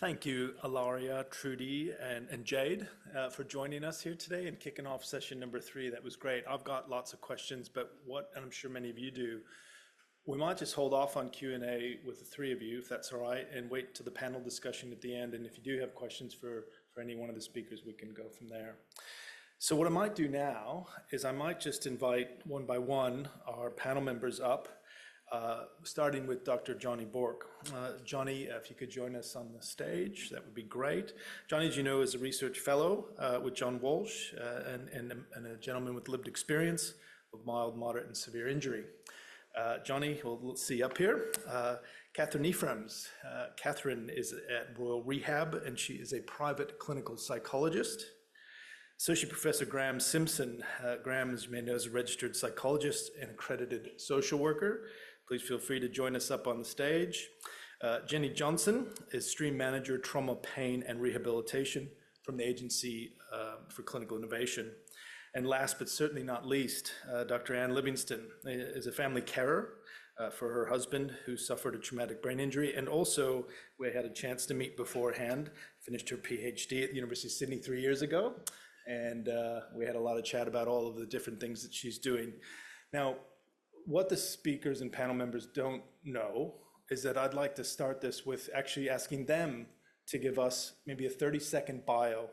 Thank you, Ilaria, Trudy, and Jade for joining us here today and kicking off session number 3. That was great. I've got lots of questions, but and I'm sure many of you do, we might just hold off on Q&A with the 3 of you, if that's all right, and wait to the panel discussion at the end. And if you do have questions for any one of the speakers, we can go from there. So what I might do now is I might just invite one by one our panel members up. Starting with Dr. Johnny Bork. Johnny, if you could join us on the stage, that would be great. Johnny, as you know, is a research fellow with John Walsh and a gentleman with lived experience of mild, moderate, and severe injury. Johnny, we'll see up here. Catherine Ephraim's. Catherine is at Royal Rehab, and she is a private clinical psychologist. Associate Professor Graham Simpson. Graham, as you may know, is a registered psychologist and accredited social worker. Please feel free to join us up on the stage. Jenny Johnson is Stream Manager, Trauma, Pain, and Rehabilitation from the Agency for Clinical Innovation. And last but certainly not least, Dr. Ann Livingston is a family carer for her husband who suffered a traumatic brain injury. And also, we had a chance to meet beforehand, finished her PhD at the University of Sydney 3 years ago. And we had a lot of chat about all of the different things that she's doing. Now, what the speakers and panel members don't know is that I'd like to start this with actually asking them to give us maybe a 30-second bio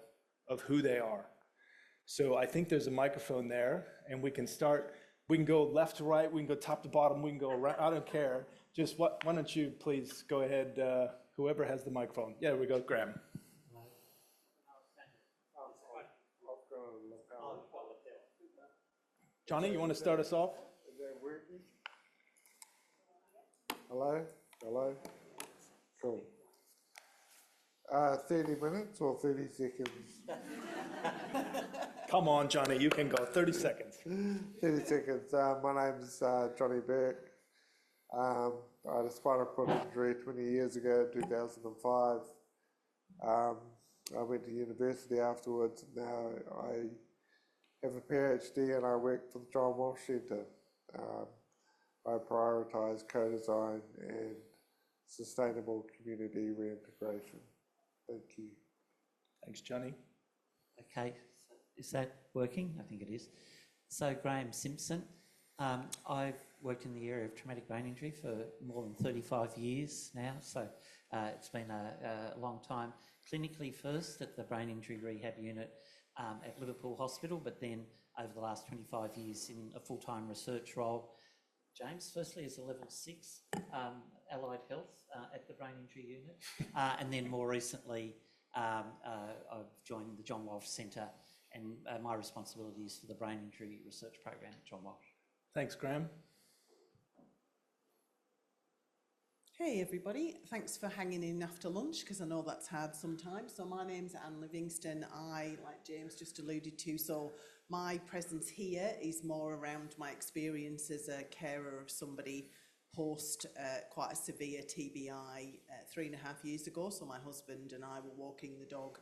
of who they are. So I think there's a microphone there, and we can start. We can go left to right, we can go top to bottom, we can go around, I don't care. Just why don't you please go ahead, whoever has the microphone. Yeah, there we go, Graham. Johnny, you want to start us off? Is that working? Hello? Hello? Cool. 30 minutes or 30 seconds? Come on, Johnny, you can go. 30 seconds. 30 seconds. My name's Johnny Burke. I had a spinal cord injury 20 years ago, 2005. I went to university afterwards. Now I have a PhD and I work for the John Walsh Centre. I prioritise co-design and sustainable community reintegration. Thank you. Thanks, Johnny. Okay, is that working? I think it is. So Graham Simpson. I've worked in the area of traumatic brain injury for more than 35 years now, so it's been a long time. Clinically first at the Brain Injury Rehab Unit at Liverpool Hospital, but then over the last 25 years in a full-time research role. James, firstly as a level 6 allied health at the Brain Injury Unit, and then more recently I've joined the John Walsh Centre, and my responsibility is for the Brain Injury Research Program at John Walsh. Thanks, Graham. Hey everybody, thanks for hanging in after lunch because I know that's hard sometimes. So my name's Ann Livingston. I, like James just alluded to, so my presence here is more around my experience as a carer of somebody post quite a severe TBI 3.5 years ago. So my husband and I were walking the dog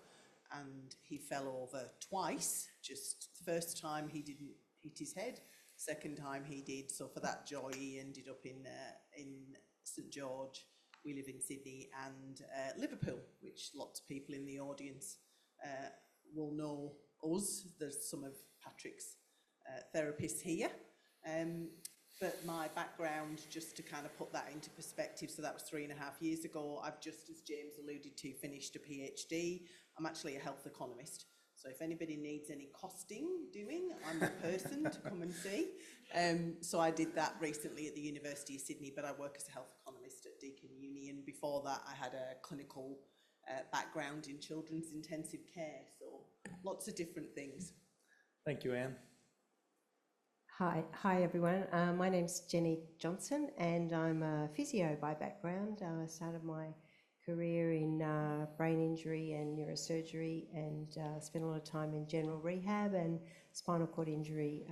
and he fell over twice. Just the first time he didn't hit his head, second time he did. So for that joy he ended up in St George. We live in Sydney, and Liverpool, which lots of people in the audience will know us. There's some of Patrick's therapists here. But my background, just to kind of put that into perspective, so that was 3.5 years ago. I've just, as James alluded to, finished a PhD. I'm actually a health economist. So if anybody needs any costing doing, I'm the person to come and see. So I did that recently at the University of Sydney, but I work as a health economist at Deakin Uni, and before that I had a clinical background in children's intensive care, so lots of different things. Thank you, Anne. Hi everyone. My name's Jenny Johnson, and I'm a physio by background. I started my career in brain injury and neurosurgery, and spent a lot of time in general rehab and spinal cord injury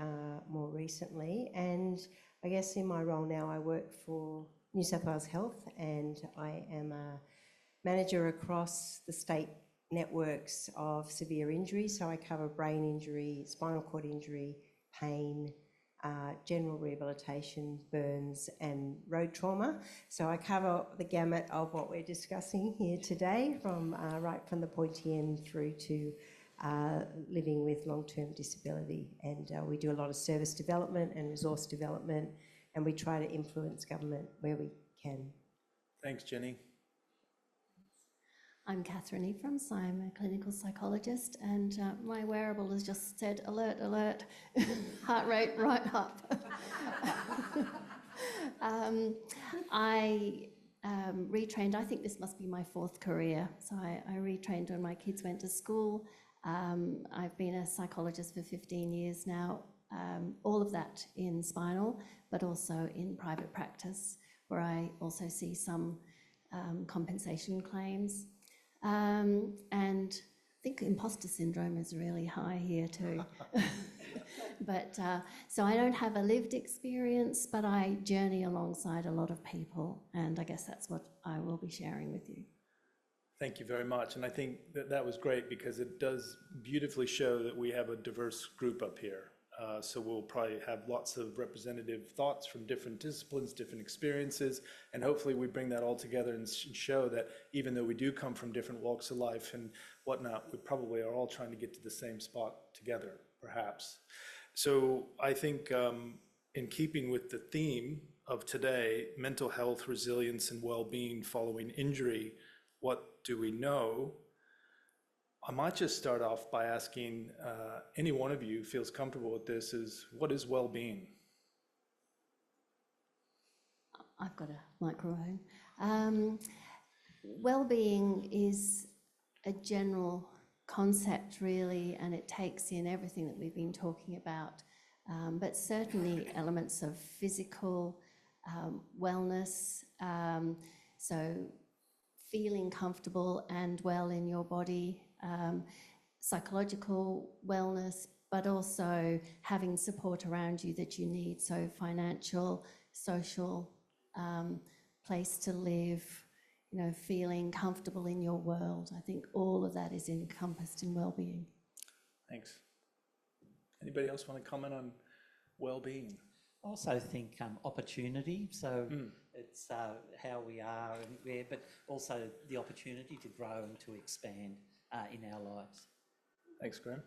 more recently. And I guess in my role now I work for New South Wales Health, and I am a manager across the state networks of severe injury. So I cover brain injury, spinal cord injury, pain, general rehabilitation, burns and road trauma. So I cover the gamut of what we're discussing here today, from right from the pointy end through to living with long-term disability. And we do a lot of service development and resource development, and we try to influence government where we can. Thanks, Jenny. I'm Catherine Ephrams. I'm a clinical psychologist, and my wearable has just said, alert, alert, heart rate right up. I retrained, I think this must be my 4th career. So I retrained when my kids went to school. I've been a psychologist for 15 years now, all of that in spinal, but also in private practice, where I also see some compensation claims. And I think imposter syndrome is really high here too. But so I don't have a lived experience, but I journey alongside a lot of people, and I guess that's what I will be sharing with you. Thank you very much. And I think that was great, because it does beautifully show that we have a diverse group up here. So we'll probably have lots of representative thoughts from different disciplines, different experiences, and hopefully we bring that all together and show that even though we do come from different walks of life and whatnot, we probably are all trying to get to the same spot together, perhaps. So I think in keeping with the theme of today, mental health, resilience, and well-being following injury, what do we know? I might just start off by asking any one of you who feels comfortable with this is, what is well-being? I've got a microphone. Well-being is a general concept, really, and it takes in everything that we've been talking about, but certainly elements of physical wellness, so feeling comfortable and well in your body, psychological wellness, but also having support around you that you need, so financial, social, place to live, you know, feeling comfortable in your world. I think all of that is encompassed in well-being. Thanks. Anybody else want to comment on well-being? I also think opportunity, so it's how we are and where, but also the opportunity to grow and to expand in our lives. Thanks, Graham.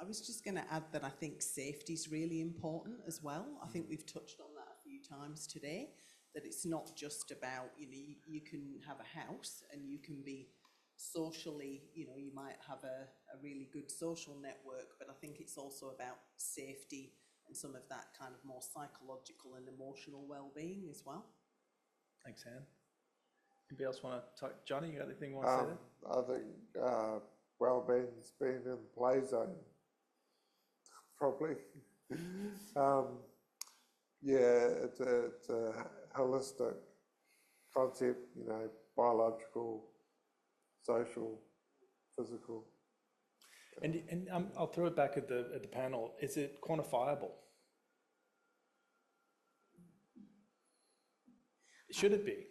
I was just going to add that I think safety is really important as well. I think we've touched on that a few times today, that it's not just about, you know, you can have a house and you can be socially, you know, you might have a really good social network, but I think it's also about safety and some of that kind of more psychological and emotional well-being as well. Thanks, Anne. Anybody else want to talk? Johnny, you got anything you want to say there? I think well-being's been in the play zone, probably. Yeah, it's a holistic concept, you know, biological, social, physical. And I'll throw it back at the panel. Is it quantifiable? Should it be?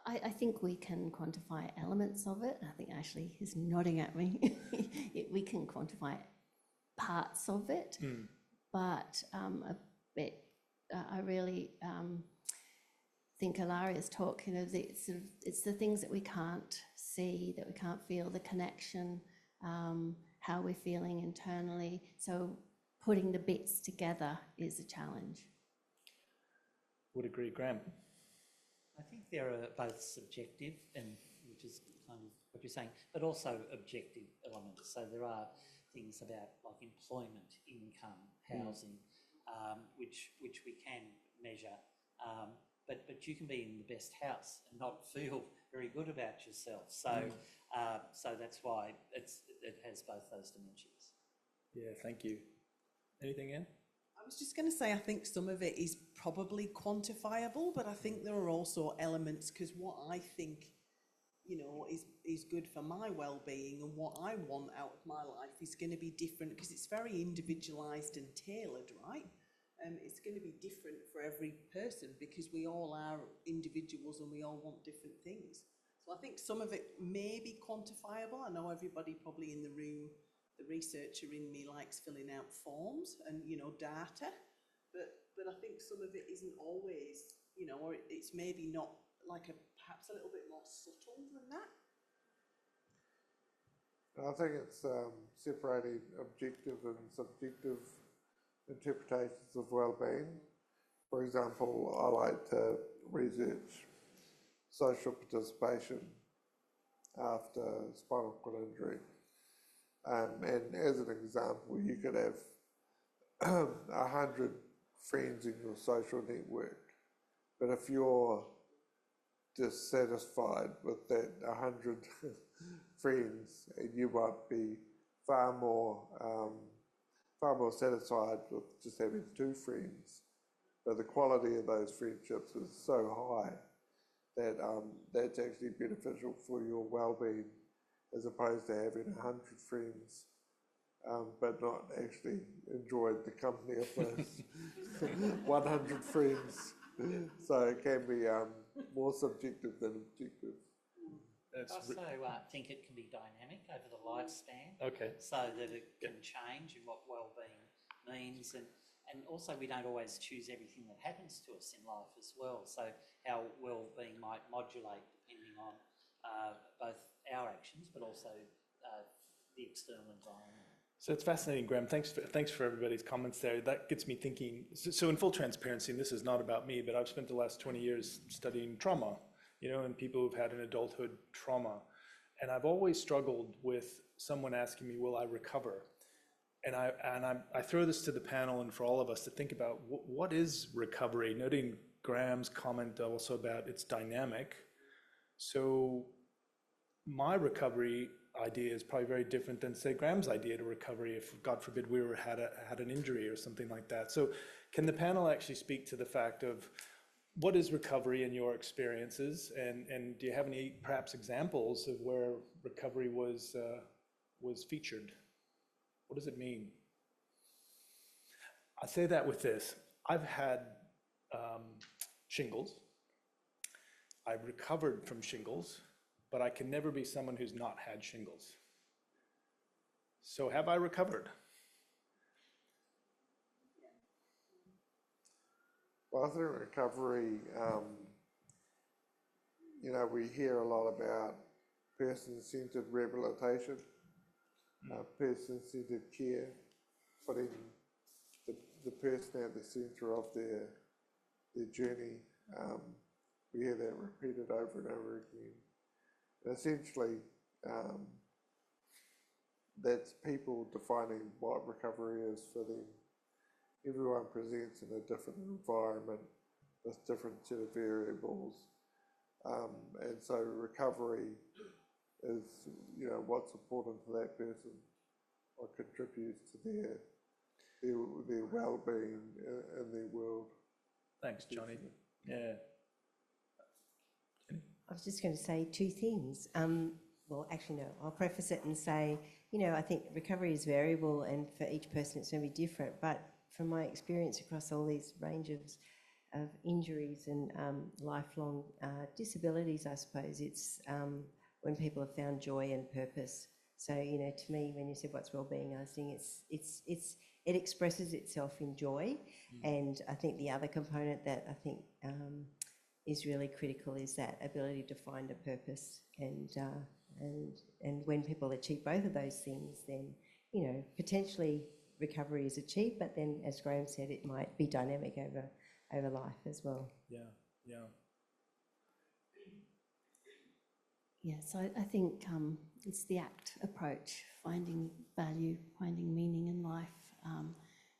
I think we can quantify elements of it. I think Ashley is nodding at me. We can quantify parts of it, but a bit. I really think Ilaria's talk, you know, it's the things that we can't see, that we can't feel, the connection, how we're feeling internally. So putting the bits together is a challenge. Would agree, Graham. I think there are both subjective, and which is kind of what you're saying, but also objective elements. So there are things about like employment, income, housing, which we can measure. But you can be in the best house and not feel very good about yourself. So so that's why it has both those dimensions. Yeah, thank you. Anything, Anne? I was just going to say, I think some of it is probably quantifiable, but I think there are also elements, because what I think, you know, is good for my well-being and what I want out of my life is going to be different, because it's very individualised and tailored, right? It's going to be different for every person, because we all are individuals and we all want different things. So I think some of it may be quantifiable. I know everybody probably in the room, the researcher in me likes filling out forms and, you know, data. but I think some of it isn't always, you know, or it's maybe not like perhaps a little bit more subtle than that. I think it's separating objective and subjective interpretations of well-being. For example, I like to research social participation after spinal cord injury. And as an example, you could have 100 friends in your social network, but if you're dissatisfied with that 100 friends, and you might be far more satisfied with just having 2 friends. But the quality of those friendships is so high that that's actually beneficial for your well-being, as opposed to having 100 friends, but not actually enjoying the company of those 100 friends. So it can be more subjective than objective. I also think it can be dynamic over the lifespan. Okay. So that it can change in what well-being means, and also we don't always choose everything that happens to us in life as well. So our well-being might modulate depending on both our actions, but also the external environment. So it's fascinating, Graham. Thanks for everybody's comments there. That gets me thinking. So in full transparency, and this is not about me, but I've spent the last 20 years studying trauma, you know, and people who've had an adulthood trauma. And I've always struggled with someone asking me, will I recover? And I throw this to the panel and for all of us to think about what is recovery, noting Graham's comment also about it's dynamic. So my recovery idea is probably very different than, say, Graham's idea to recovery if, God forbid, we had an injury or something like that. So can the panel actually speak to the fact of what is recovery in your experiences, and do you have any perhaps examples of where recovery was featured? What does it mean? I say that with this. I've had shingles. I've recovered from shingles, but I can never be someone who's not had shingles. So have I recovered? Well, I think recovery, you know, we hear a lot about person-centered rehabilitation, person-centered care, putting the person at the centre of their journey. We hear that repeated over and over again. And essentially, that's people defining what recovery is for them. Everyone presents in a different environment with different set of variables. And so recovery is, you know, what's important to that person, what contributes to their well-being in their world. Thanks, Johnny. Yeah. I was just going to say 2 things. Well, actually, no, I'll preface it and say, you know, I think recovery is variable and for each person it's going to be different. But from my experience across all these ranges of injuries and lifelong disabilities, I suppose, it's when people have found joy and purpose. So, you know, to me, when you said what's well-being, I was thinking it expresses itself in joy. And I think the other component that I think is really critical is that ability to find a purpose, and when people achieve both of those things, then, you know, potentially recovery is achieved, but then, as Graham said, it might be dynamic over life as well. Yeah, yeah. Yeah, so I think it's the ACT approach, finding value, finding meaning in life,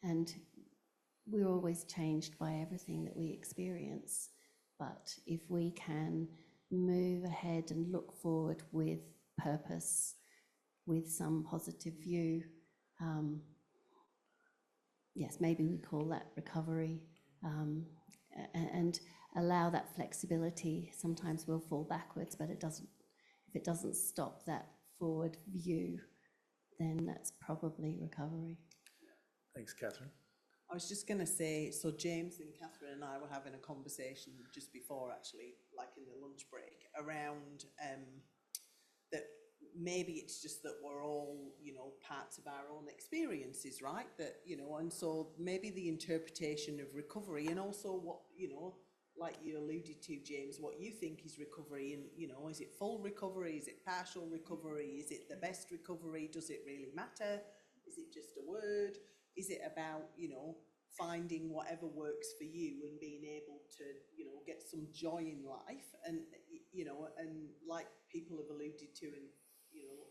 and we're always changed by everything that we experience. But if we can move ahead and look forward with purpose, with some positive view, yes, maybe we call that recovery, and allow that flexibility. Sometimes we'll fall backwards, but it doesn't. If it doesn't stop that forward view, then that's probably recovery. Thanks, Catherine. I was just going to say, so James and Catherine and I were having a conversation just before, actually, like in the lunch break, around that maybe it's just that we're all, you know, parts of our own experiences, right? That, you know, and so maybe the interpretation of recovery, and also what, you know, like you alluded to, James, what you think is recovery, and, you know, is it full recovery? Is it partial recovery? Is it the best recovery? Does it really matter? Is it just a word? Is it about, you know, finding whatever works for you and being able to, you know, get some joy in life? And, you know, and like people have alluded to, and, you know,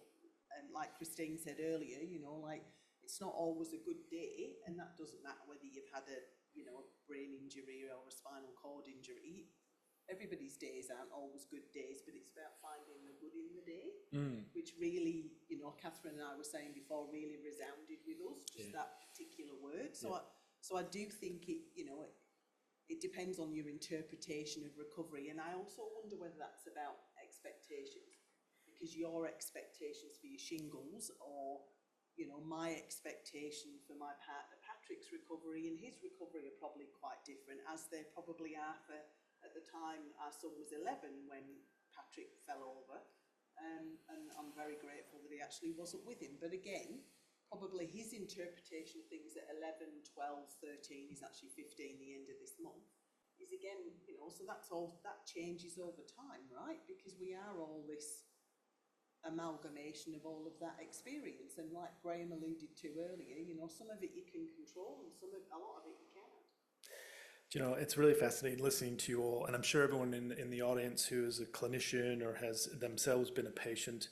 and like Christine said earlier, you know, like, it's not always a good day, and that doesn't matter whether you've had a, you know, a brain injury or a spinal cord injury. Everybody's days aren't always good days, but it's about finding the good in the day, which really, you know, Catherine and I were saying before, really resounded with us, just that particular word. So, I do think it, you know, it depends on your interpretation of recovery, and I also wonder whether that's about expectations, because your expectations for your shingles, or, you know, my expectation for my partner Patrick's recovery and his recovery, are probably quite different, as they probably are for, at the time our son was 11 when Patrick fell over, and I'm very grateful that he actually wasn't with him. But again, probably his interpretation of things at 11, 12, 13, he's actually 15 the end of this month, is again, you know, so that's all, that changes over time, right? Because we are all this amalgamation of all of that experience, and like Graham alluded to earlier, you know, some of it you can control, and a lot of it you can't. You know, it's really fascinating listening to you all, and I'm sure everyone in the audience who is a clinician or has themselves been a patient,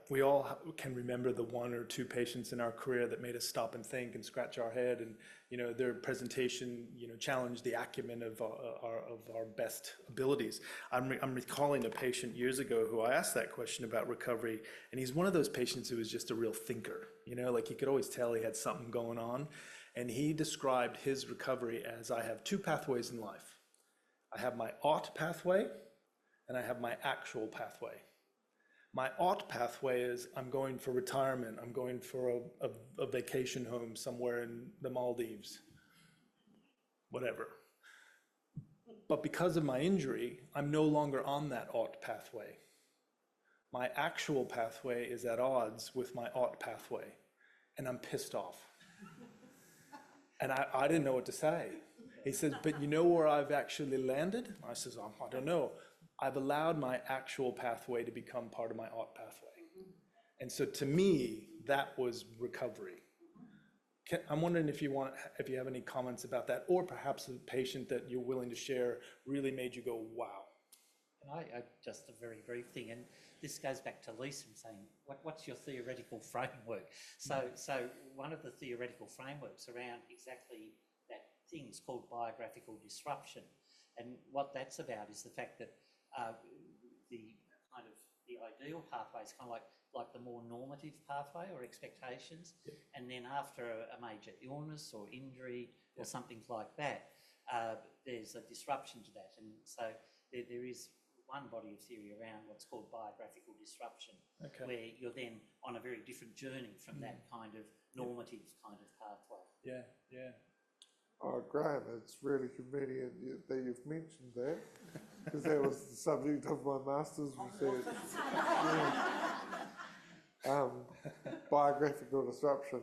we all can remember the one or two patients in our career that made us stop and think and scratch our head, and, you know, their presentation, you know, challenged the acumen of our best abilities. I'm recalling a patient years ago who I asked that question about recovery, and he's one of those patients who was just a real thinker, you know, like you could always tell he had something going on. And he described his recovery as, I have two pathways in life. I have my ought pathway, and I have my actual pathway. My ought pathway is, I'm going for retirement. I'm going for a vacation home somewhere in the Maldives, whatever. But because of my injury, I'm no longer on that ought pathway. My actual pathway is at odds with my ought pathway, and I'm pissed off. And I didn't know what to say. He said, but you know where I've actually landed? I says, I don't know. I've allowed my actual pathway to become part of my ought pathway. And so to me, that was recovery. I'm wondering if you have any comments about that, or perhaps a patient that you're willing to share really made you go, wow. And I just a very brief thing, and this goes back to Lisa saying, what's your theoretical framework? So one of the theoretical frameworks around exactly that thing is called biographical disruption. And what that's about is the fact that the ideal pathway is kind of like the more normative pathway or expectations. Yep. And then after a major illness or injury or something like that, there's a disruption to that. And so there is one body of theory around what's called biographical disruption, where you're then on a very different journey from that kind of normative kind of pathway. Yeah, yeah. Oh, Graham, it's really convenient that you've mentioned that, because that was the subject of my master's research. Biographical disruption.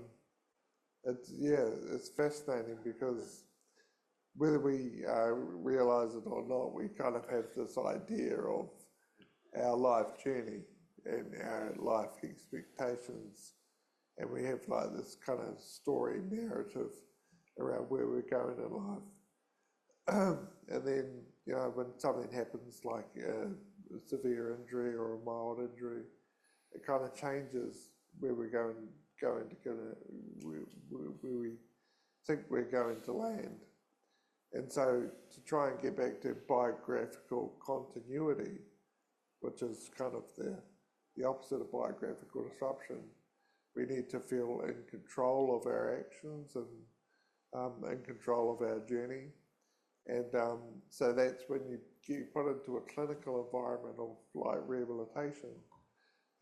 It's fascinating, because whether we realise it or not, we kind of have this idea of our life journey and our life expectations, and we have like this kind of story narrative around where we're going in life. And then, you know, when something happens like a severe injury or a mild injury, it kind of changes where we're going to go, where we think we're going to land. And so to try and get back to biographical continuity, which is kind of the opposite of biographical disruption, we need to feel in control of our actions and in control of our journey. And so that's when you get put into a clinical environment of like rehabilitation.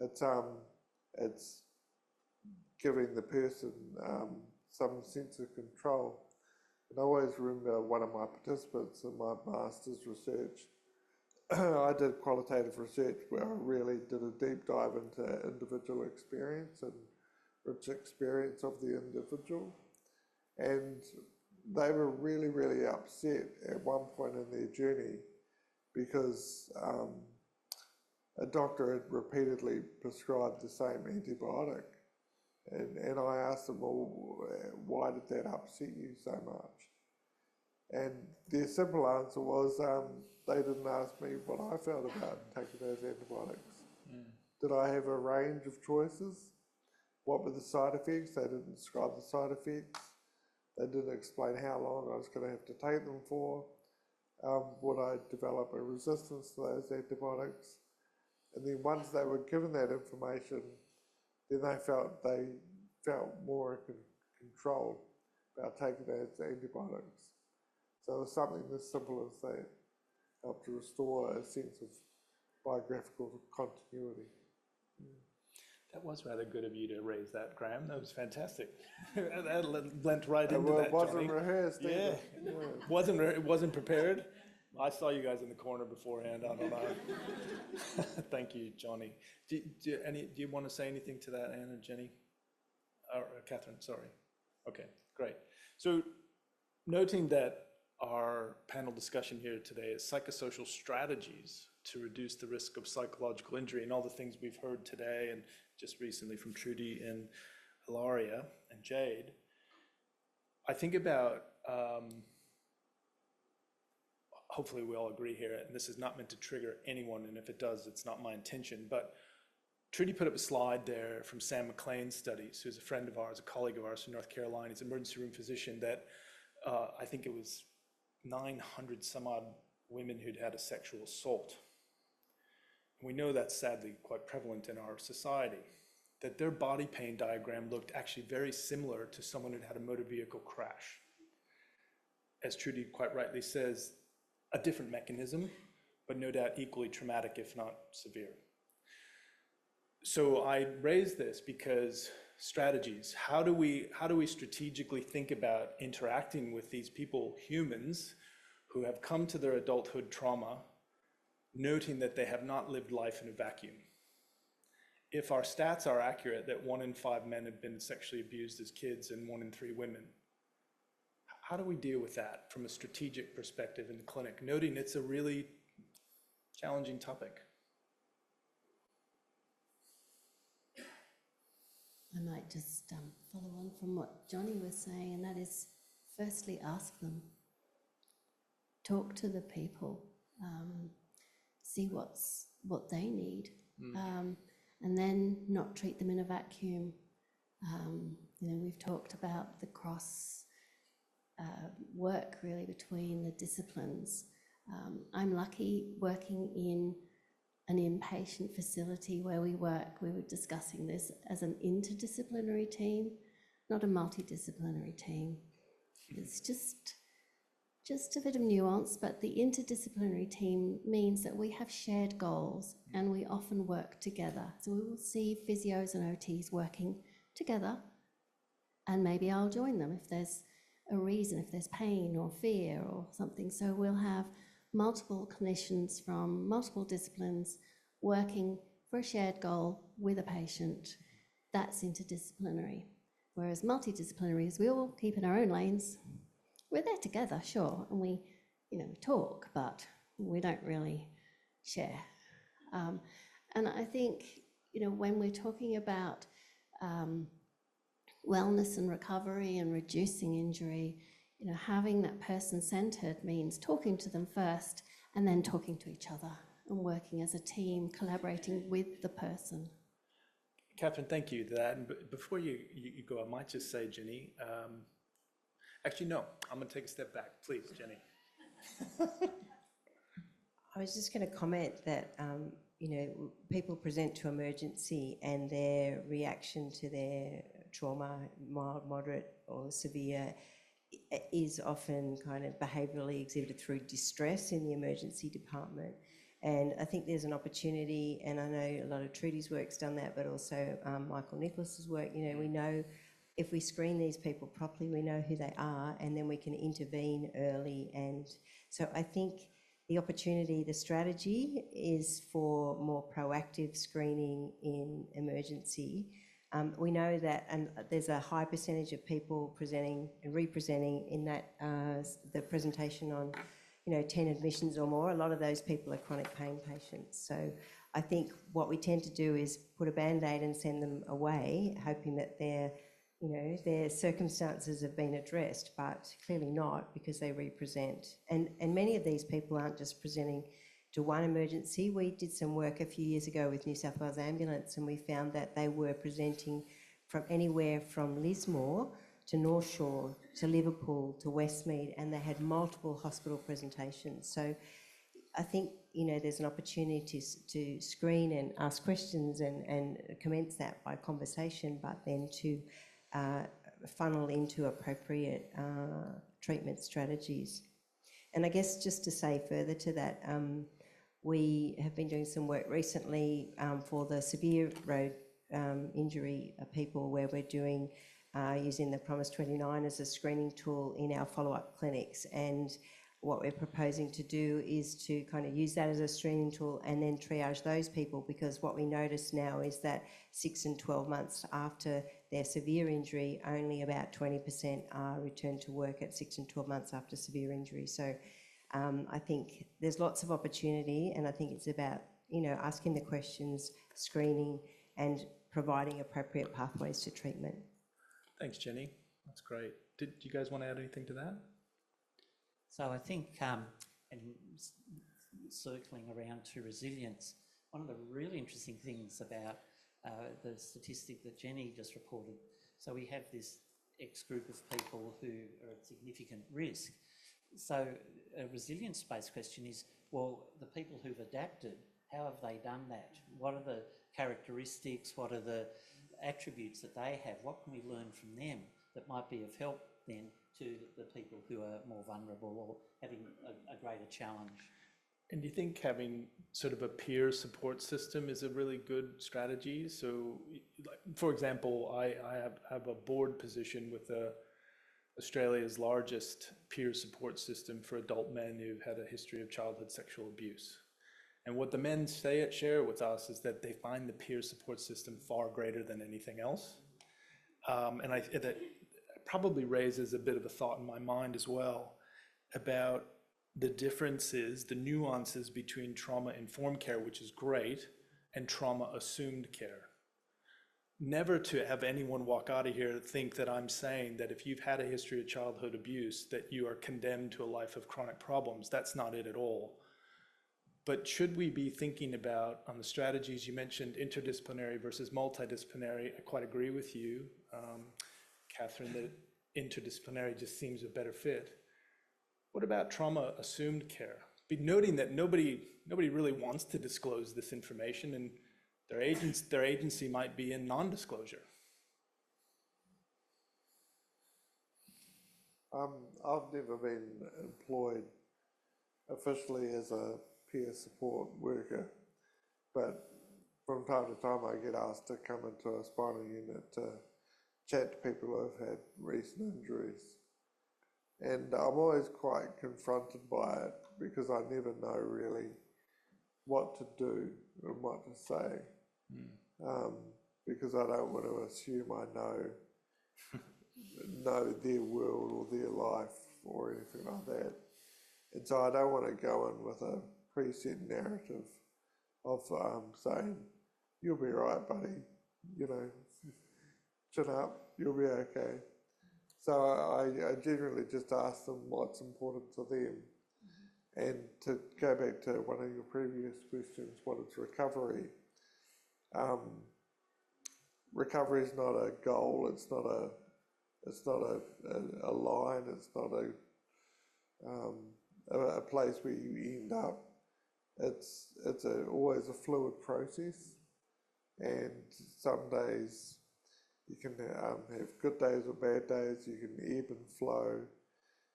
It's giving the person some sense of control. And I always remember one of my participants in my master's research I did qualitative research where I really did a deep dive into individual experience and rich experience of the individual. And they were really, really upset at one point in their journey because a doctor had repeatedly prescribed the same antibiotic. And I asked them, well, why did that upset you so much? And their simple answer was they didn't ask me what I felt about taking those antibiotics. Did I have a range of choices? What were the side effects? They didn't describe the side effects. They didn't explain how long I was going to have to take them for. Would I develop a resistance to those antibiotics? And then once they were given that information, then they felt more in control about taking those antibiotics. So it was something as simple as that helped to restore a sense of biographical continuity. That was rather good of you to raise that, Graham. That was fantastic. That blent right into that, It wasn't Johnny. rehearsed either. Yeah. It wasn't prepared. I saw you guys in the corner beforehand. I don't know. Thank you, Johnny. Do you want to say anything to that, Anne and Jenny? Or Catherine, sorry. Okay, great. So noting that our panel discussion here today is psychosocial strategies to reduce the risk of psychological injury, and all the things we've heard today and just recently from Trudy and Hilaria and Jade, I think about, hopefully we all agree here, and this is not meant to trigger anyone, and if it does, it's not my intention, but Trudy put up a slide there from Sam McLean's studies, who's a friend of ours, a colleague of ours from North Carolina. He's an emergency room physician that I think it was 900 some odd women who'd had a sexual assault. We know that's sadly quite prevalent in our society, that their body pain diagram looked actually very similar to someone who'd had a motor vehicle crash. As Trudy quite rightly says, a different mechanism, but no doubt equally traumatic, if not severe. So I raise this because strategies, how do we strategically think about interacting with these people, humans, who have come to their adulthood trauma, noting that they have not lived life in a vacuum? If our stats are accurate that 1 in 5 men have been sexually abused as kids and 1 in 3 women, how do we deal with that from a strategic perspective in the clinic, noting it's a really challenging topic? I might just follow on from what Johnny was saying, and that is, firstly, ask them. Talk to the people. See what they need. And then not treat them in a vacuum. We've talked about the cross work really between the disciplines. I'm lucky working in an inpatient facility where we work. We were discussing this as an interdisciplinary team, not a multidisciplinary team. It's just a bit of nuance, but the interdisciplinary team means that we have shared goals and we often work together. So we will see physios and OTs working together, and maybe I'll join them if there's a reason, if there's pain or fear or something. So we'll have multiple clinicians from multiple disciplines working for a shared goal with a patient. That's interdisciplinary. Whereas multidisciplinary is we all keep in our own lanes. We're there together, sure, and we talk, but we don't really share. And I think, when we're talking about wellness and recovery and reducing injury, having that person-centered means talking to them first and then talking to each other and working as a team, collaborating with the person. Catherine, thank you to that. And before you go, I might just say, Jenny, actually, no, I'm going to take a step back. Please, Jenny. I was just going to comment that, people present to emergency and their reaction to their trauma, mild, moderate or severe, is often kind of behaviourally exhibited through distress in the emergency department. And I think there's an opportunity, and I know a lot of Trudy's work's done that, but also Michael Nicholas's work. We know if we screen these people properly, we know who they are, and then we can intervene early. And so I think the opportunity, the strategy is for more proactive screening in emergency. We know that, and there's a high percentage of people presenting and representing in that the presentation on, 10 admissions or more. A lot of those people are chronic pain patients. So I think what we tend to do is put a Band-Aid and send them away, hoping that their circumstances have been addressed, but clearly not, because they represent. And many of these people aren't just presenting to one emergency. We did some work a few years ago with New South Wales Ambulance, and we found that they were presenting from anywhere from Lismore to North Shore to Liverpool to Westmead, and they had multiple hospital presentations. So I think, there's an opportunity to screen and ask questions and commence that by conversation, but then to funnel into appropriate treatment strategies. And I guess just to say further to that, we have been doing some work recently for the severe road injury people, where we're doing using the Promise 29 as a screening tool in our follow-up clinics. And what we're proposing to do is to kind of use that as a screening tool and then triage those people, because what we notice now is that 6 and 12 months after their severe injury, only about 20% are returned to work at 6 and 12 months after severe injury. So I think there's lots of opportunity, and I think it's about, asking the questions, screening, and providing appropriate pathways to treatment. Thanks, Jenny. That's great. Did you guys want to add anything to that? So I think, and circling around to resilience, one of the really interesting things about the statistic that Jenny just reported, so we have this X group of people who are at significant risk. So a resilience-based question is, well, the people who've adapted, how have they done that? What are the characteristics? What are the attributes that they have? What can we learn from them that might be of help then to the people who are more vulnerable or having a greater challenge? And do you think having sort of a peer support system is a really good strategy? So, like, for example, I have a board position with Australia's largest peer support system for adult men who've had a history of childhood sexual abuse. And what the men share with us is that they find the peer support system far greater than anything else. And that probably raises a bit of a thought in my mind as well about the differences, the nuances between trauma-informed care, which is great, and trauma-assumed care. Never to have anyone walk out of here think that I'm saying that if you've had a history of childhood abuse, that you are condemned to a life of chronic problems. That's not it at all. But should we be thinking about, on the strategies you mentioned, interdisciplinary versus multidisciplinary? I quite agree with you, Catherine, that interdisciplinary just seems a better fit. What about trauma-assumed care? Be noting that nobody really wants to disclose this information, and their agency might be in non-disclosure. I've never been employed officially as a peer support worker, but from time to time I get asked to come into a spinal unit to chat to people who have had recent injuries. And I'm always quite confronted by it, because I never know really what to do and what to say, because I don't want to assume I know their world or their life or anything like that. And so I don't want to go in with a preset narrative of saying, you'll be right, buddy, chin up, you'll be okay. So I generally just ask them what's important to them. And to go back to one of your previous questions, what is recovery? Recovery is not a goal. It's not a line. It's not a place where you end up. It's always a fluid process, and some days you can have good days or bad days. You can ebb and flow.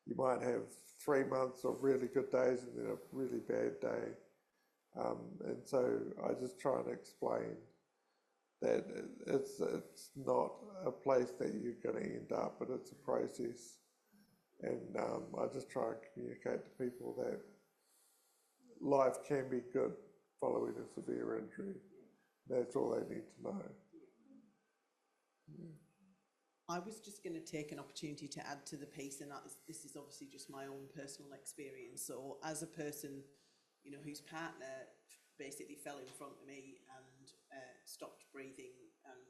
You might have 3 months of really good days and then a really bad day. And so I just try and explain that it's not a place that you're going to end up, but it's a process. And I just try and communicate to people that life can be good following a severe injury. That's all they need to know. I was just going to take an opportunity to add to the piece, and this is obviously just my own personal experience. So as a person, you know, whose partner basically fell in front of me and stopped breathing, and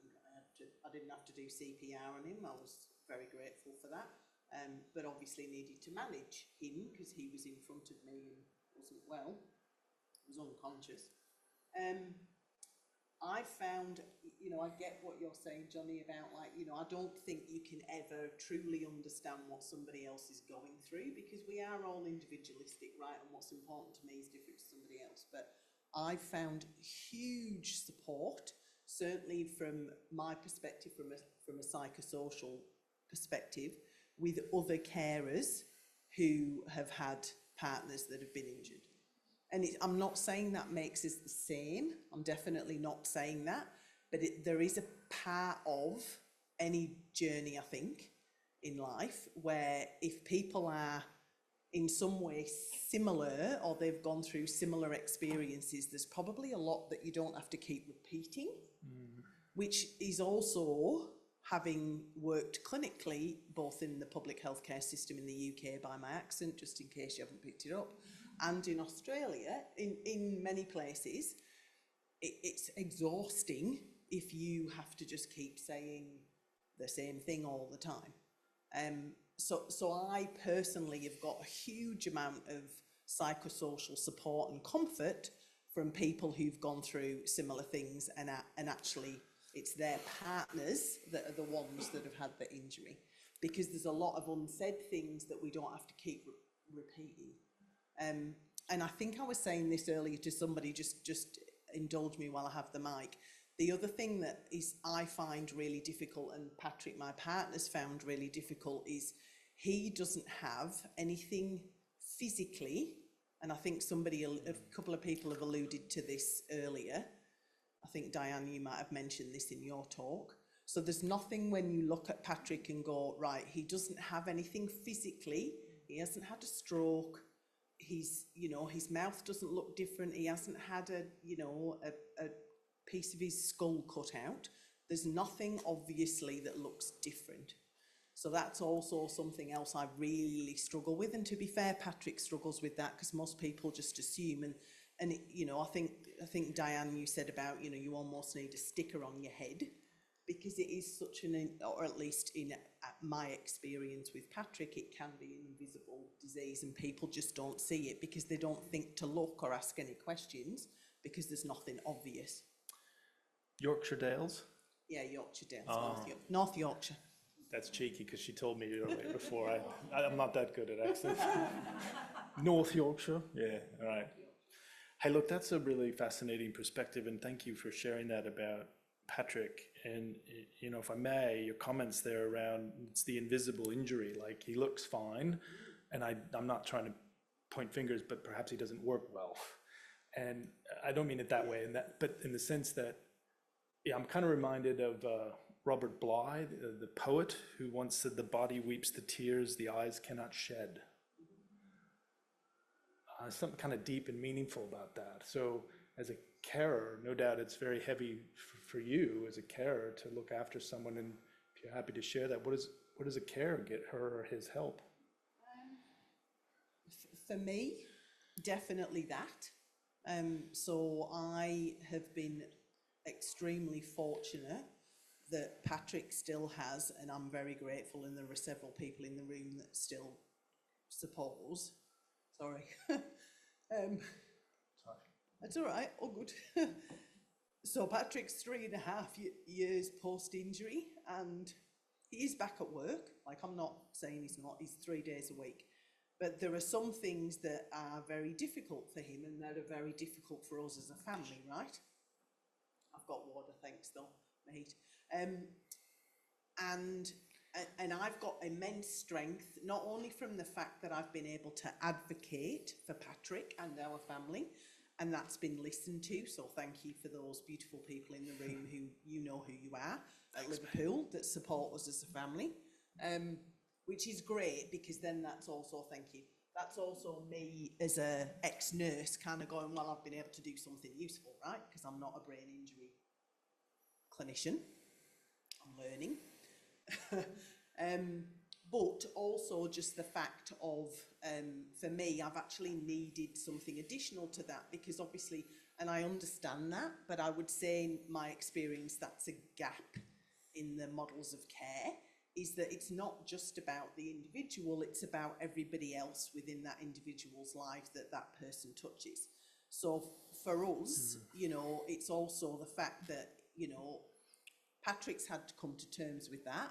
I didn't have to do CPR on him. I was very grateful for that, but obviously needed to manage him because he was in front of me and wasn't well, was unconscious. I found, you know, I get what you're saying, Johnny, about like, you know, I don't think you can ever truly understand what somebody else is going through because we are all individualistic, right? And what's important to me is different to somebody else. But I found huge support, certainly from my perspective, from a psychosocial perspective, with other carers who have had partners that have been injured. And I'm not saying that makes us the same. I'm definitely not saying that. But there is a part of any journey, I think, in life where if people are in some way similar or they've gone through similar experiences, there's probably a lot that you don't have to keep repeating, which is also, having worked clinically, both in the public healthcare system in the UK by my accent, just in case you haven't picked it up, and in Australia, in many places, it's exhausting if you have to just keep saying the same thing all the time. So I personally have got a huge amount of psychosocial support and comfort from people who've gone through similar things, and actually it's their partners that are the ones that have had the injury, because there's a lot of unsaid things that we don't have to keep repeating. And I think I was saying this earlier to somebody, just indulge me while I have the mic. The other thing that is I find really difficult, and Patrick, my partner's, found really difficult, is he doesn't have anything physically, and I think a couple of people have alluded to this earlier. I think, Diane, you might have mentioned this in your talk. So there's nothing when you look at Patrick and go, right, he doesn't have anything physically, he hasn't had a stroke, his mouth doesn't look different, he hasn't had a piece of his skull cut out. There's nothing obviously that looks different. So that's also something else I really struggle with. And to be fair, Patrick struggles with that because most people just assume. And it, I think Diane, you said about, you almost need a sticker on your head, because it is such or at least in my experience with Patrick, it can be an invisible disease and people just don't see it because they don't think to look or ask any questions because there's nothing obvious. Yorkshire Dales? Yeah, Yorkshire Dales, North Yorkshire. That's cheeky because she told me earlier before. I'm not that good at accents. North Yorkshire? Yeah, all right. Hey, look, that's a really fascinating perspective, and thank you for sharing that about Patrick. And, if I may, your comments there around it's the invisible injury, like he looks fine, and I'm not trying to point fingers, but perhaps he doesn't work well. And I don't mean it that way, but in the sense that, I'm kind of reminded of Robert Bly, the poet, who once said, "The body weeps the tears the eyes cannot shed." Something kind of deep and meaningful about that. So as a carer, no doubt it's very heavy for you as a carer to look after someone, and if you're happy to share that, what does a carer get her or his help? For me, definitely that. So I have been extremely fortunate that Patrick still has, and I'm very grateful, and there are several people in the room that still support us. Sorry. That's all right, all good. So Patrick's 3.5 years post-injury, and he is back at work. Like, I'm not saying he's not, he's 3 days a week. But there are some things that are very difficult for him and that are very difficult for us as a family, right? I've got water, thanks though, mate. And I've got immense strength, not only from the fact that I've been able to advocate for Patrick and our family, and that's been listened to, so thank you for those beautiful people in the room who who you are at Liverpool that support us as a family, which is great, because then that's also, thank you, that's also me as a ex-nurse kind of going, well, I've been able to do something useful, right? Because I'm not a brain injury clinician. I'm learning. But also just the fact of, for me, I've actually needed something additional to that, because obviously, and I understand that, but I would say in my experience, that's a gap in the models of care, is that it's not just about the individual, it's about everybody else within that individual's life that that person touches. So for us, you know, it's also the fact that, you know, Patrick's had to come to terms with that.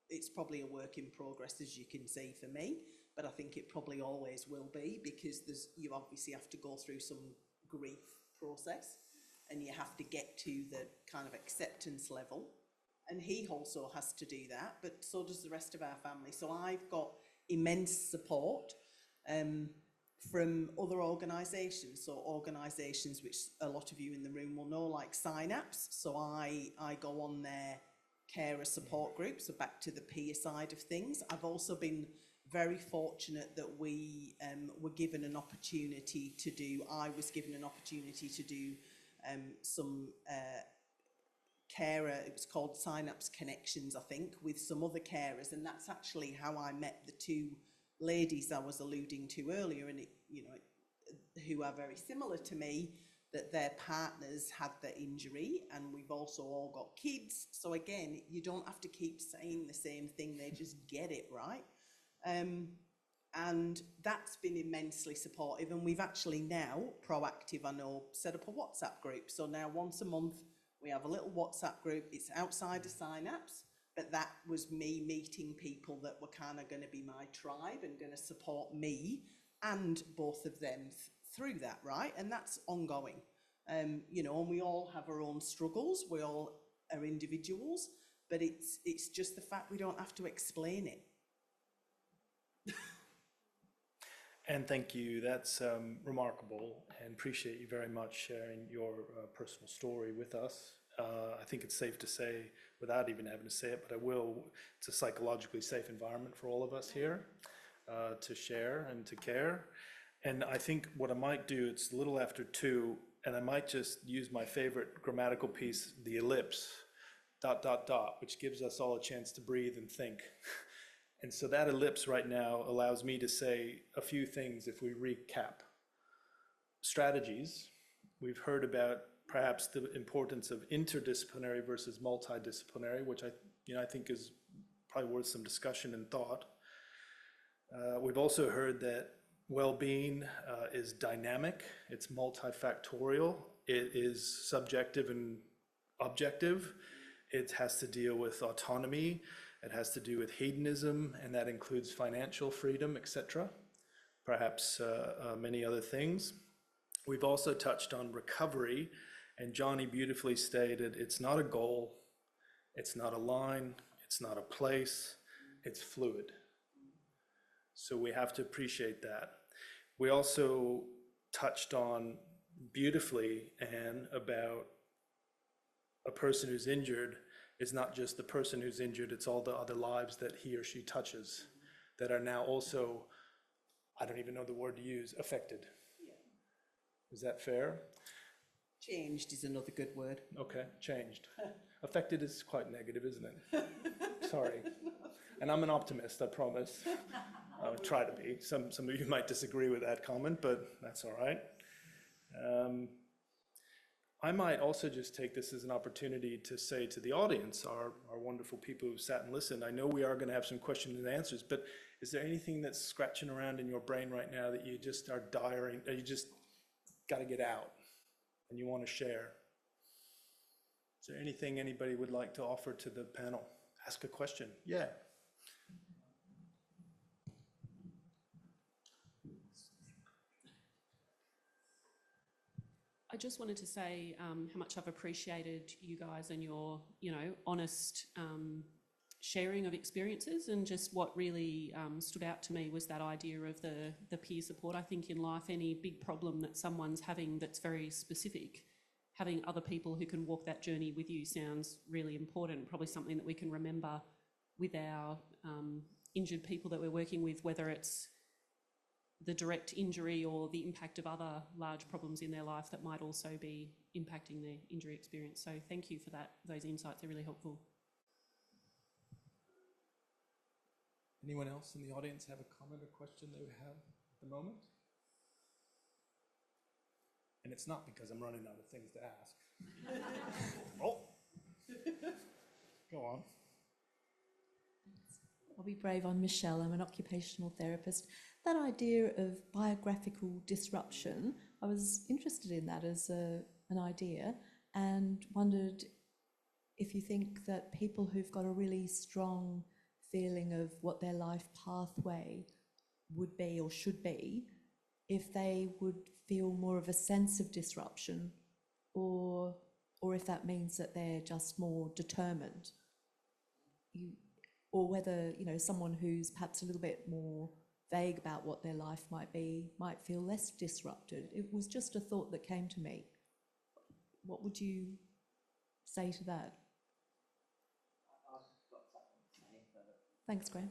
It's probably a work in progress, as you can see for me, but I think it probably always will be, because you obviously have to go through some grief process and you have to get to the kind of acceptance level. And he also has to do that, but so does the rest of our family. So I've got immense support from other organisations. So organisations which a lot of you in the room will know, like Synapse. So I go on their carer support group, so back to the peer side of things. I've also been very fortunate that we were given an opportunity to do, I was given an opportunity to do some carer, it was called Synapse Connections, I think, with some other carers, and that's actually how I met the two ladies I was alluding to earlier, and who are very similar to me, that their partners had the injury, and we've also all got kids. So again, you don't have to keep saying the same thing, they just get it, right? And that's been immensely supportive, and we've actually now, proactive, I know, set up a WhatsApp group. So now once a month, we have a little WhatsApp group. It's outside of Synapse, but that was me meeting people that were kind of going to be my tribe and going to support me and both of them through that, right? And that's ongoing. You know, and we all have our own struggles. We all are individuals, but it's just the fact we don't have to explain it. And thank you. That's remarkable, and appreciate you very much sharing your personal story with us. I think it's safe to say, without even having to say it, but I will, it's a psychologically safe environment for all of us here to share and to care. And I think what I might do, it's a little after 2, and I might just use my favorite grammatical piece, the ellipse, ... which gives us all a chance to breathe and think. And so that ellipse right now allows me to say a few things if we recap. Strategies. We've heard about perhaps the importance of interdisciplinary versus multidisciplinary, which I think is probably worth some discussion and thought. We've also heard that well-being is dynamic, it's multifactorial, it is subjective and objective, it has to deal with autonomy, it has to do with hedonism, and that includes financial freedom, etc. Perhaps many other things. We've also touched on recovery, and Johnny beautifully stated, it's not a goal, it's not a line, it's not a place, it's fluid. So we have to appreciate that. We also touched on beautifully, Anne, about a person who's injured is not just the person who's injured, it's all the other lives that he or she touches that are now also, I don't even know the word to use, affected. Yeah. Is that fair? Changed is another good word. Okay, changed. Affected is quite negative, isn't it? Sorry. And I'm an optimist, I promise. I would try to be. Some of you might disagree with that comment, but that's all right. I might also just take this as an opportunity to say to the audience, our wonderful people who sat and listened, I know we are going to have some questions and answers, but is there anything that's scratching around in your brain right now that you just are you just got to get out and you want to share? Is there anything anybody would like to offer to the panel? Ask a question. Yeah. I just wanted to say how much I've appreciated you guys and your, honest sharing of experiences, and just what really stood out to me was that idea of the peer support. I think in life, any big problem that someone's having that's very specific, having other people who can walk that journey with you sounds really important, probably something that we can remember with our injured people that we're working with, whether it's the direct injury or the impact of other large problems in their life that might also be impacting their injury experience. So thank you for that. Those insights are really helpful. Anyone else in the audience have a comment or question they would have at the moment? And it's not because I'm running out of things to ask. Oh, go on. I'll be brave. I'm Michelle. I'm an occupational therapist. That idea of biographical disruption, I was interested in that as an idea and wondered if you think that people who've got a really strong feeling of what their life pathway would be or should be, if they would feel more of a sense of disruption, or if that means that they're just more determined. Or whether, you know, someone who's perhaps a little bit more vague about what their life might be might feel less disrupted. It was just a thought that came to me. What would you say to that? Thanks, Graham.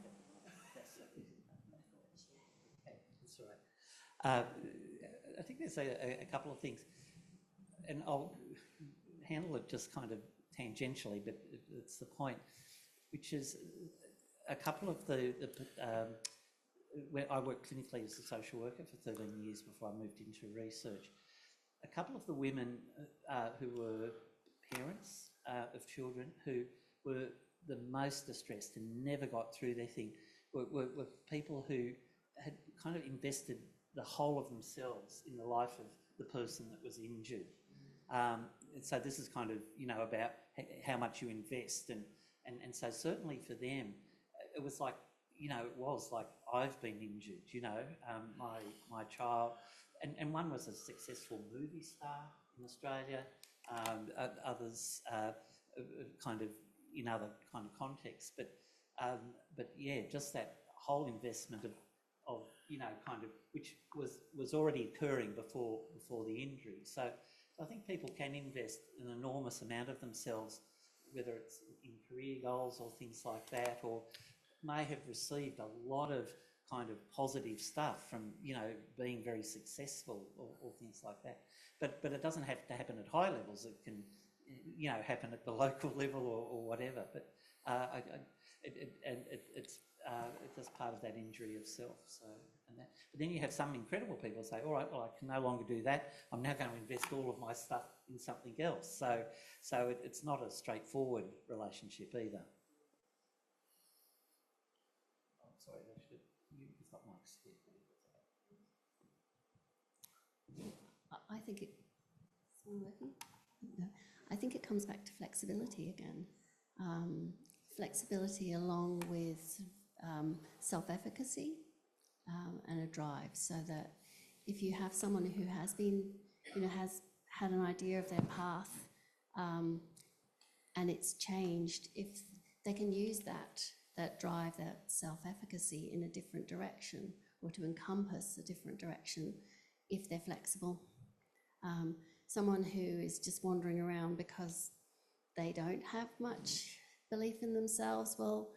That's all right. I think there's a couple of things, and I'll handle it just kind of tangentially, but it's the point, which is a couple of where I worked clinically as a social worker for 13 years before I moved into research. A couple of the women who were parents of children who were the most distressed and never got through their thing were people who had kind of invested the whole of themselves in the life of the person that was injured. And so this is kind of, you know, about how much you invest, and so certainly for them, it was like, you know, it was like, I've been injured, you know, my child, and one was a successful movie star in Australia, others kind of in other kind of contexts, but yeah, just that whole investment of you know, kind of, which was already occurring before the injury. So I think people can invest an enormous amount of themselves, whether it's in career goals or things like that, or may have received a lot of kind of positive stuff from, you know, being very successful or things like that. But it doesn't have to happen at high levels. It can, you know, happen at the local level or whatever. But it's just part of that injury of self. So, and that. But then you have some incredible people say, all right, well, I can no longer do that. I'm now going to invest all of my stuff in something else. So it's not a straightforward relationship either. Oh, sorry, it's not Mike's here. I think it. Is one working? No. I think it comes back to flexibility again. Flexibility along with self-efficacy and a drive, so that if you have someone who has been, you know, has had an idea of their path and it's changed, if they can use that drive, that self-efficacy in a different direction, or to encompass a different direction if they're flexible. Someone who is just wandering around because they don't have much belief in themselves, well,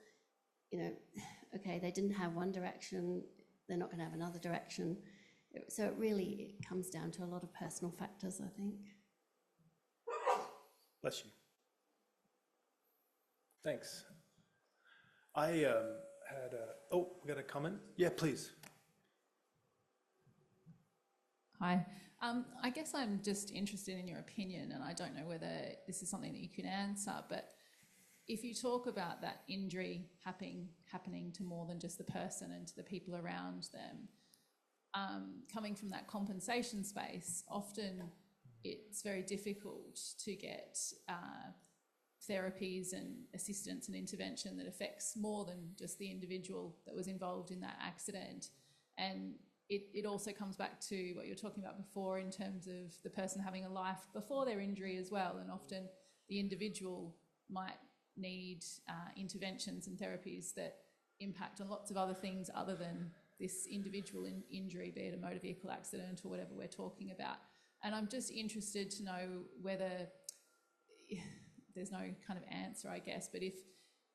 you know, okay, they didn't have one direction, they're not going to have another direction. So it comes down to a lot of personal factors, I think. Bless you. Thanks. I had we got a comment? Yeah, please. Hi. I guess I'm just interested in your opinion, and I don't know whether this is something that you can answer, but if you talk about that injury happening to more than just the person and to the people around them, coming from that compensation space, often it's very difficult to get therapies and assistance and intervention that affects more than just the individual that was involved in that accident. And it also comes back to what you were talking about before in terms of the person having a life before their injury as well. And often the individual might need interventions and therapies that impact on lots of other things other than this individual injury, be it a motor vehicle accident or whatever we're talking about. And I'm just interested to know whether, there's no kind of answer, I guess, but if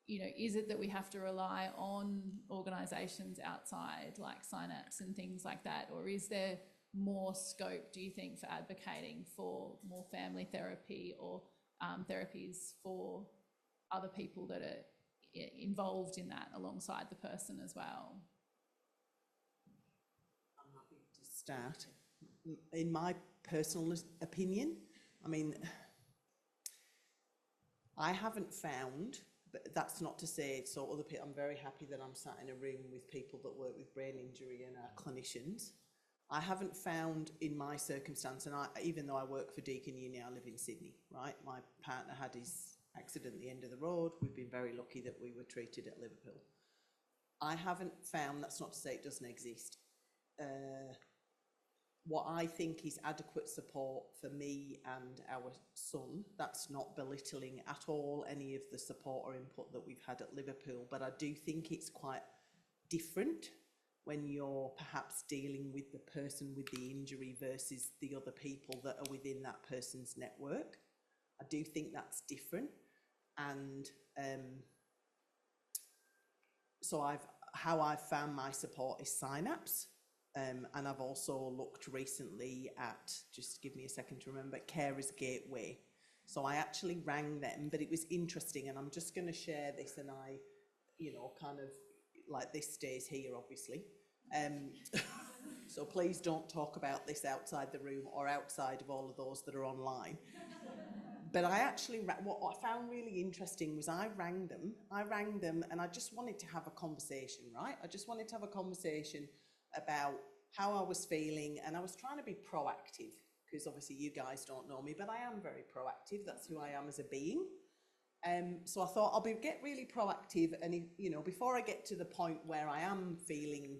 you know, is it that we have to rely on organisations outside like Synapse and things like that, or is there more scope, do you think, for advocating for more family therapy or therapies for other people that are involved in that alongside the person as well? I'm happy to start. In my personal opinion, I mean, I haven't found, but that's not to say, so other people, I'm very happy that I'm sat in a room with people that work with brain injury and are clinicians. I haven't found in my circumstance, and even though I work for Deakin Uni, I live in Sydney, right? My partner had his accident at the end of the road. We've been very lucky that we were treated at Liverpool. I haven't found, that's not to say it doesn't exist, what I think is adequate support for me and our son. That's not belittling at all any of the support or input that we've had at Liverpool, but I do think it's quite different when you're perhaps dealing with the person with the injury versus the other people that are within that person's network. I do think that's different. And so how I've found my support is Synapse. And I've also looked recently at, just give me a second to remember, Carers Gateway. So I actually rang them, but it was interesting, and I'm just going to share this, and I, you know, kind of, like, this stays here, obviously. So please don't talk about this outside the room or outside of all of those that are online. But I actually, what I found really interesting was I rang them and I just wanted to have a conversation, right? I just wanted to have a conversation about how I was feeling, and I was trying to be proactive, because obviously you guys don't know me, but I am very proactive. That's who I am as a being. So I thought get really proactive, and if, you know, before I get to the point where I am feeling,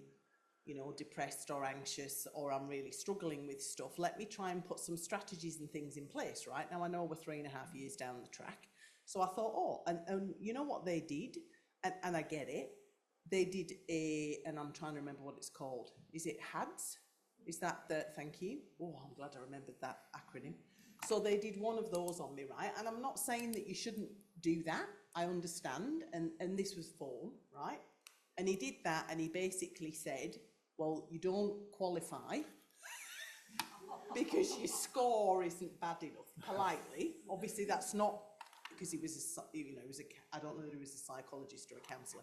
you know, depressed or anxious, or I'm really struggling with stuff, let me try and put some strategies and things in place. Right now, I know we're 3.5 years down the track, so I thought, and you know what they did, and I get it. They did and I'm trying to remember what it's called. Is it HADS? Is that thank you? Oh, I'm glad I remembered that acronym. So they did one of those on me, right? And I'm not saying that you shouldn't do that. I understand. And this was full, right? And he did that, and he basically said, well, you don't qualify because your score isn't bad enough, politely. Obviously, that's not because he was I don't know that he was a psychologist or a counsellor.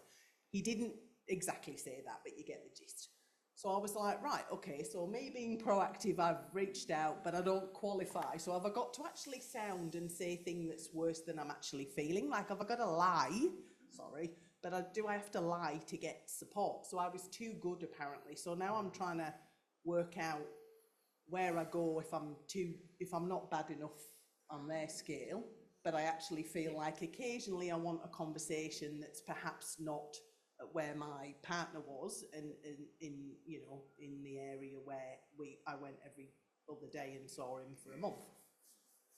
He didn't exactly say that, but you get the gist. So I was like, right, okay, so me being proactive, I've reached out, but I don't qualify. So have I got to actually sound and say a thing that's worse than I'm actually feeling? Like, have I got to lie? Sorry, but do I have to lie to get support? So I was too good, apparently. So now I'm trying to work out where I go if I'm not bad enough on their scale, but I actually feel like occasionally I want a conversation that's perhaps not where my partner was, in the area where I went every other day and saw him for a month,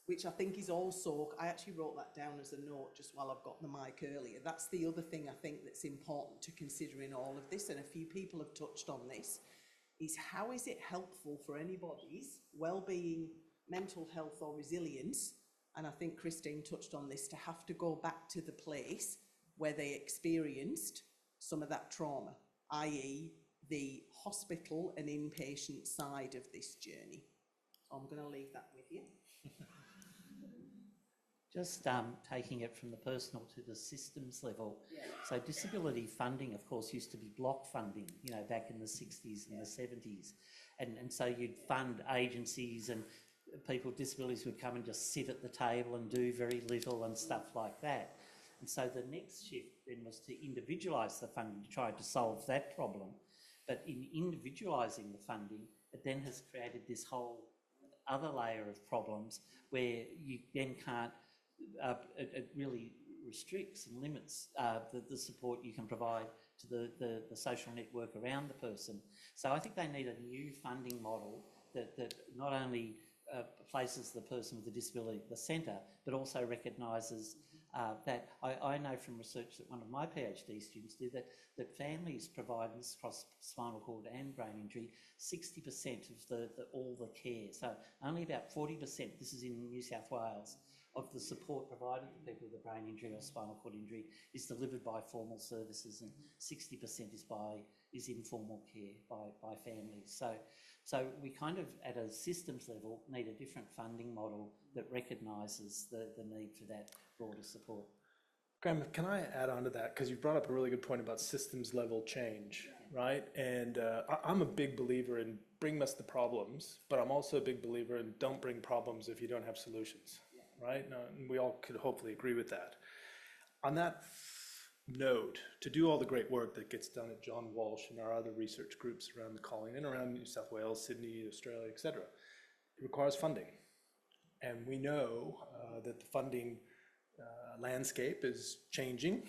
which I think is also, I actually wrote that down as a note just while I've got the mic earlier. That's the other thing I think that's important to consider in all of this, and a few people have touched on this, is how is it helpful for anybody's well-being, mental health or resilience, and I think Christine touched on this, to have to go back to the place where they experienced some of that trauma, i.e. the hospital and inpatient side of this journey. So I'm going to leave that with you. Just taking it from the personal to the systems level. Yeah. So disability funding, of course, used to be block funding, you know, back in the 60s and the 70s. And so you'd fund agencies, and people with disabilities would come and just sit at the table and do very little and stuff like that. And so the next shift then was to individualise the funding to try to solve that problem. But in individualising the funding, it then has created this whole other layer of problems where you then can't, it really restricts and limits the support you can provide to the social network around the person. So I think they need a new funding model that not only places the person with a disability at the centre, but also recognises that I know from research that one of my PhD students did, that families provide, this across spinal cord and brain injury, 60% of all the care. So only about 40%, this is in New South Wales, of the support provided to people with a brain injury or spinal cord injury is delivered by formal services, and 60% is informal care by families. So we kind of, at a systems level, need a different funding model that recognises the need for that broader support. Graham, can I add on to that? Because you brought up a really good point about systems level change, right? And I'm a big believer in bring us the problems, but I'm also a big believer in don't bring problems if you don't have solutions, right? No, and we all could hopefully agree with that. On that note, to do all the great work that gets done at John Walsh and our other research groups around the colony and around New South Wales, Sydney, Australia, etc., it requires funding. And we know that the funding landscape is changing.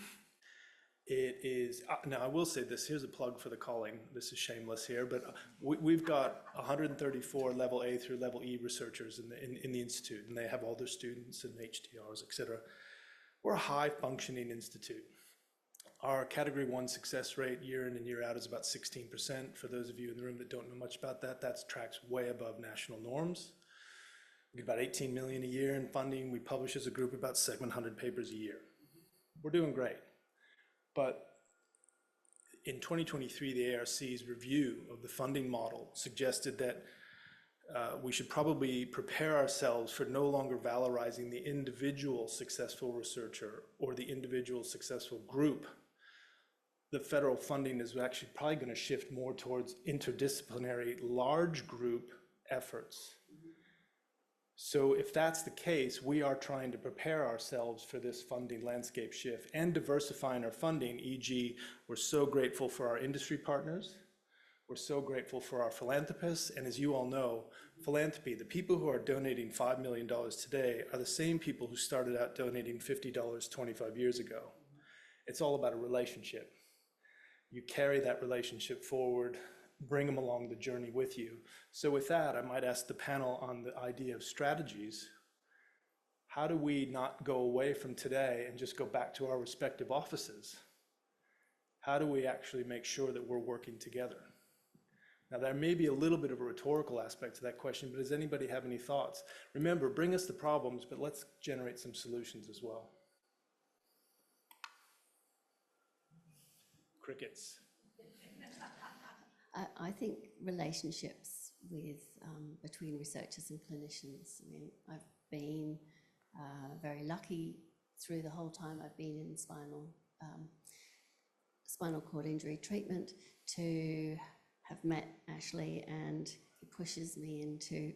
It is, now I will say this, here's a plug for the calling, this is shameless here, but we've got 134 level A through level E researchers in the Institute, and they have all their students and HTRs, et cetera. We're a high functioning institute. Our category 1 success rate year in and year out is about 16%. For those of you in the room that don't know much about that, that tracks way above national norms. We get about 18 million a year in funding. We publish as a group about 700 papers a year. We're doing great. But in 2023, the ARC's review of the funding model suggested that we should probably prepare ourselves for no longer valorizing the individual successful researcher or the individual successful group. The federal funding is actually probably going to shift more towards interdisciplinary large group efforts. So if that's the case, we are trying to prepare ourselves for this funding landscape shift and diversifying our funding, e.g. we're so grateful for our industry partners, we're so grateful for our philanthropists, and as you all know, philanthropy, the people who are donating $5 million today are the same people who started out donating $50 25 years ago. It's all about a relationship. You carry that relationship forward, bring them along the journey with you. So with that, I might ask the panel on the idea of strategies. How do we not go away from today and just go back to our respective offices? How do we actually make sure that we're working together? Now, there may be a little bit of a rhetorical aspect to that question, but does anybody have any thoughts? Remember, bring us the problems, but let's generate some solutions as well. Crickets. I think relationships with between researchers and clinicians. I mean, I've been very lucky through the whole time I've been in spinal cord injury treatment to have met Ashley, and he pushes me into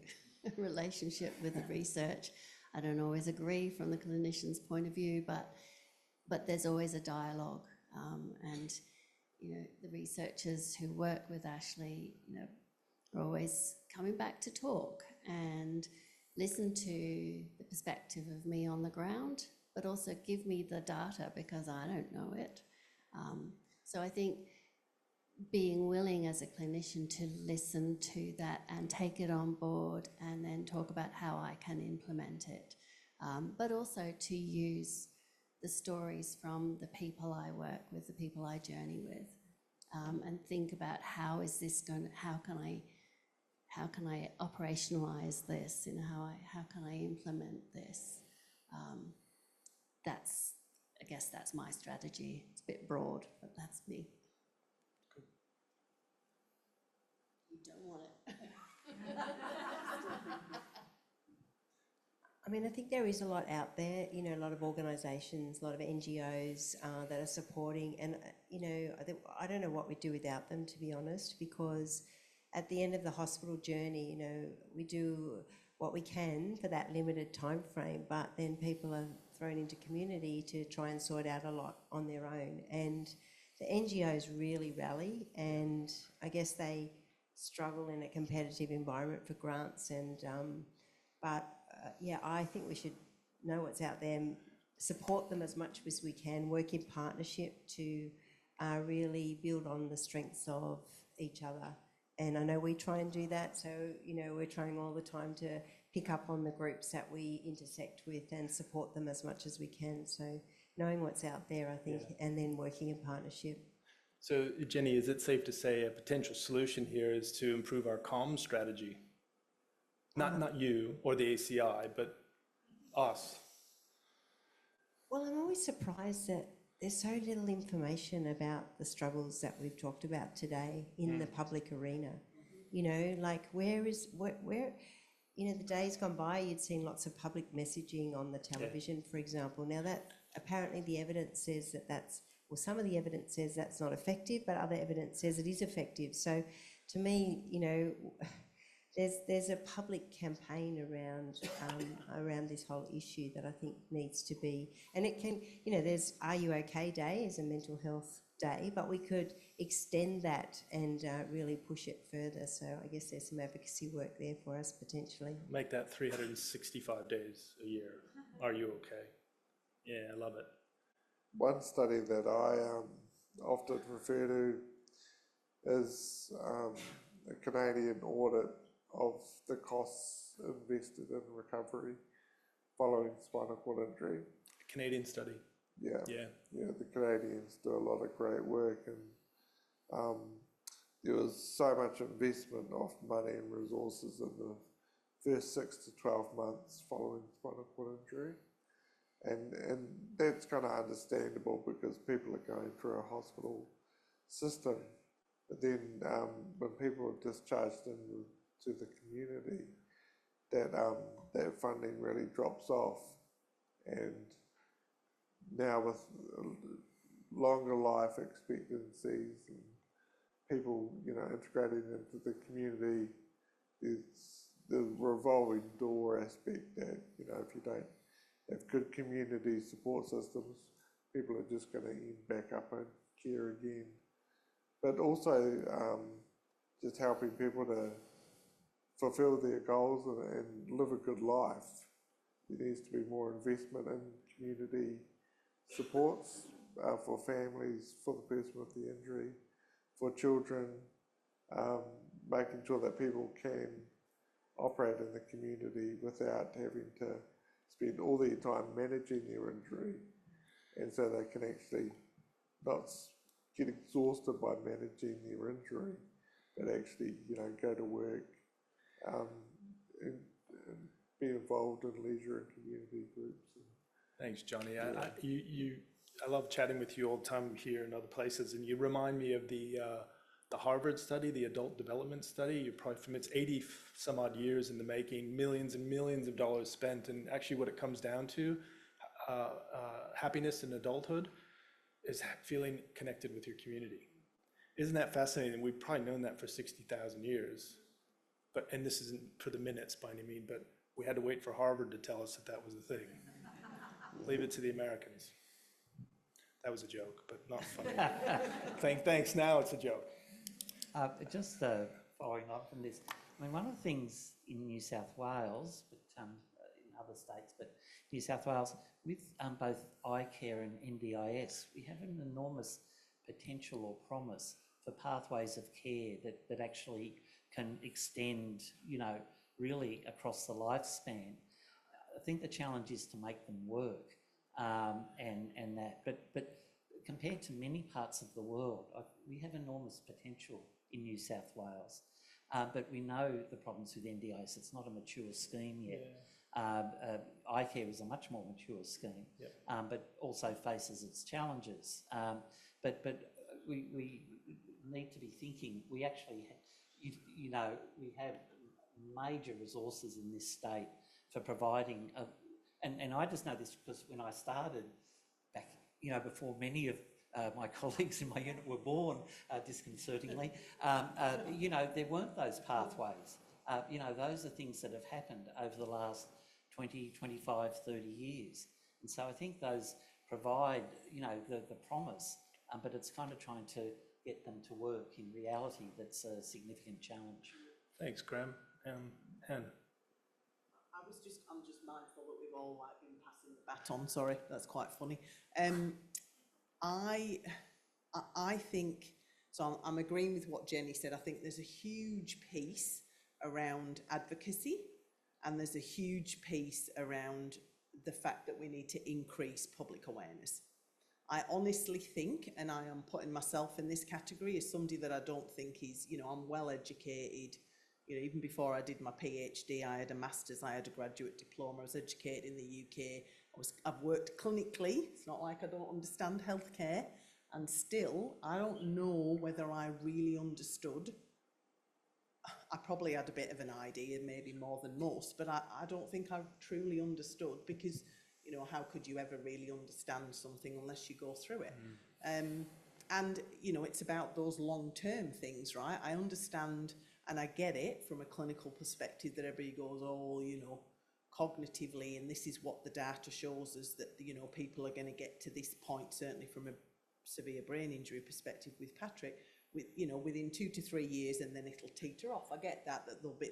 a relationship with the research. I don't always agree from the clinician's point of view, but there's always a dialogue, and you know, the researchers who work with Ashley, you know, are always coming back to talk and listen to the perspective of me on the ground, but also give me the data because I don't know it. So I think being willing as a clinician to listen to that and take it on board and then talk about how I can implement it, but also to use the stories from the people I work with, the people I journey with, and think about how can I operationalize this, and how can I implement this. I guess that's my strategy. It's a bit broad, but that's me. Good. You don't want it. I mean, I think there is a lot out there, you know, a lot of organisations, a lot of NGOs that are supporting, and, you know, I don't know what we'd do without them, to be honest, because at the end of the hospital journey, you know, we do what we can for that limited time frame, but then people are thrown into community to try and sort out a lot on their own. And the NGOs really rally, and I guess they struggle in a competitive environment for grants, and yeah, I think we should know what's out there, support them as much as we can, work in partnership to really build on the strengths of each other. And I know we try and do that, so, you know, we're trying all the time to pick up on the groups that we intersect with and support them as much as we can. So knowing what's out there, I think, and then working in partnership. So Jenny, is it safe to say a potential solution here is to improve our comms strategy? Not you or the ACI, but us. Well, I'm always surprised that there's so little information about the struggles that we've talked about today in the public arena. You know, like where, you know, the days gone by, you'd seen lots of public messaging on the television, for example. Now that apparently the evidence says that well, some of the evidence says that's not effective, but other evidence says it is effective. So to me, you know, there's a public campaign around this whole issue that I think needs to be, and it can, you know, there's Are You OK Day is a mental health day, but we could extend that and really push it further. So I guess there's some advocacy work there for us potentially. Make that 365 days a year. Are you okay? Yeah, I love it. One study that I often refer to is a Canadian audit of the costs invested in recovery following spinal cord injury. Canadian study. Yeah, Yeah. the Canadians do a lot of great work, and there was so much investment of money and resources in the first 6 to 12 months following spinal cord injury. And that's kind of understandable because people are going through a hospital system. But then when people are discharged into the community, that funding really drops off. And now with longer life expectancies and people, you know, integrating into the community, it's the revolving door aspect that, you know, if you don't have good community support systems, people are just going to end back up in care again. But also just helping people to fulfill their goals and live a good life. There needs to be more investment in community supports for families, for the person with the injury, for children, making sure that people can operate in the community without having to spend all their time managing their injury, and so they can actually not get exhausted by managing their injury, but actually, you know, go to work and be involved in leisure and community groups. Thanks, Johnny. I love chatting with you all the time here and other places, and you remind me of the Harvard study, the adult development study. You're probably familiar. It's 80 some odd years in the making, millions and millions of dollars spent, and actually what it comes down to, happiness in adulthood, is feeling connected with your community. Isn't that fascinating? We've probably known that for 60,000 years, and this isn't for the minutes by any means, but we had to wait for Harvard to tell us that was the thing. Leave it to the Americans. That was a joke, but not funny. Thanks, now it's a joke. Just following on from this, I mean, one of the things in New South Wales, but in other states, but New South Wales, with both iCare and NDIS, we have an enormous potential or promise for pathways of care that actually can extend, you know, really across the lifespan. I think the challenge is to make them work, and that. But compared to many parts of the world, we have enormous potential in New South Wales. But we know the problems with NDIS. It's not a mature scheme yet. iCare is a much more mature scheme, but also faces its challenges. But we need to be thinking. We actually, you know, we have major resources in this state for providing, and I just know this because when I started back, you know, before many of my colleagues in my unit were born, disconcertingly, you know, there weren't those pathways. You know, those are things that have happened over the last 20, 25, 30 years. And so I think those provide, you know, the promise, but it's kind of trying to get them to work in reality. That's a significant challenge. Thanks, Graham. Hen. I'm just mindful that we've all like been passing the baton. Sorry, that's quite funny. I think, so I'm agreeing with what Jenny said. I think there's a huge piece around advocacy, and there's a huge piece around the fact that we need to increase public awareness. I honestly think, and I am putting myself in this category as somebody that I don't think is, you know, I'm well educated. You know, even before I did my PhD, I had a master's, I had a graduate diploma, I was educated in the UK. I've worked clinically, it's not like I don't understand healthcare, and still, I don't know whether I really understood. I probably had a bit of an idea, maybe more than most, but I don't think I truly understood, because, you know, how could you ever really understand something unless you go through it? And, you know, it's about those long-term things, right? I understand and I get it from a clinical perspective that everybody goes, oh, you know, cognitively, and this is what the data shows us, that, you know, people are going to get to this point, certainly from a severe brain injury perspective with Patrick, with, you know, within 2 to 3 years, and then it'll teeter off. I get that there'll be,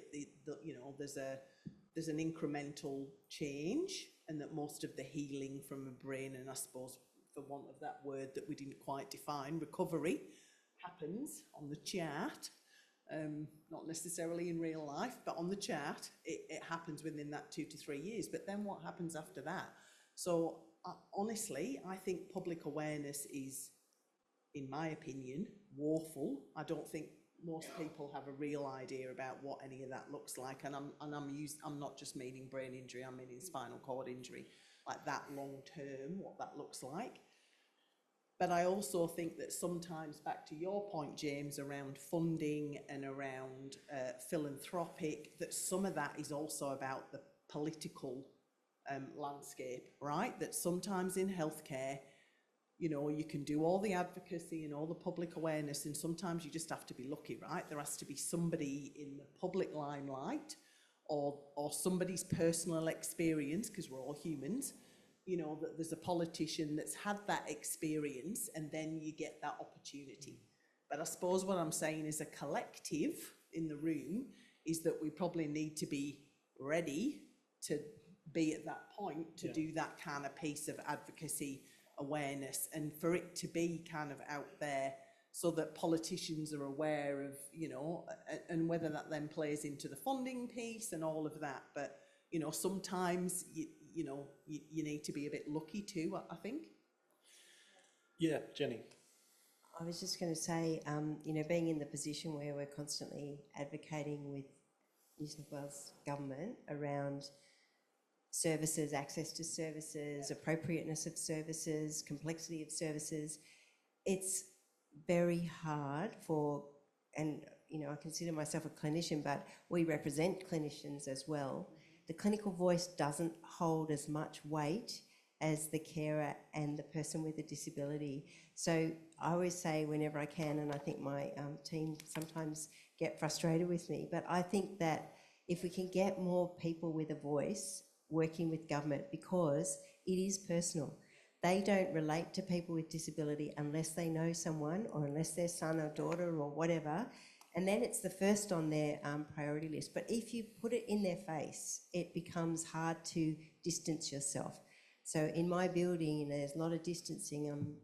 you know, there's an incremental change, and that most of the healing from a brain, and I suppose, for want of that word that we didn't quite define, recovery, happens on the chart. Not necessarily in real life, but on the chart, it happens within that 2 to 3 years. But then what happens after that? So honestly, I think public awareness is, in my opinion, woeful. I don't think most people have a real idea about what any of that looks like. And I'm not just meaning brain injury, I'm meaning spinal cord injury, like that long term, what that looks like. But I also think that sometimes, back to your point, James, around funding and around philanthropic, that some of that is also about the political landscape, right? That sometimes in healthcare, you know, you can do all the advocacy and all the public awareness, and sometimes you just have to be lucky, right? There has to be somebody in the public limelight, or somebody's personal experience, because we're all humans, you know, that there's a politician that's had that experience, and then you get that opportunity. But I suppose what I'm saying as a collective in the room is that we probably need to be ready to be at that point to do that kind of piece of advocacy, awareness, and for it to be kind of out there so that politicians are aware of, you know, and whether that then plays into the funding piece and all of that. But, you know, sometimes you know, you need to be a bit lucky too, I think. Yeah, Jenny. I was just going to say, you know, being in the position where we're constantly advocating with New South Wales government around services, access to services, appropriateness of services, complexity of services, it's very hard for, and, you know, I consider myself a clinician, but we represent clinicians as well. The clinical voice doesn't hold as much weight as the carer and the person with a disability. So I always say whenever I can, and I think my team sometimes get frustrated with me, but I think that if we can get more people with a voice working with government, because it is personal. They don't relate to people with disability unless they know someone, or unless their son or daughter or whatever, and then it's the first on their priority list. But if you put it in their face, it becomes hard to distance yourself. So in my building, you know, there's a lot of distancing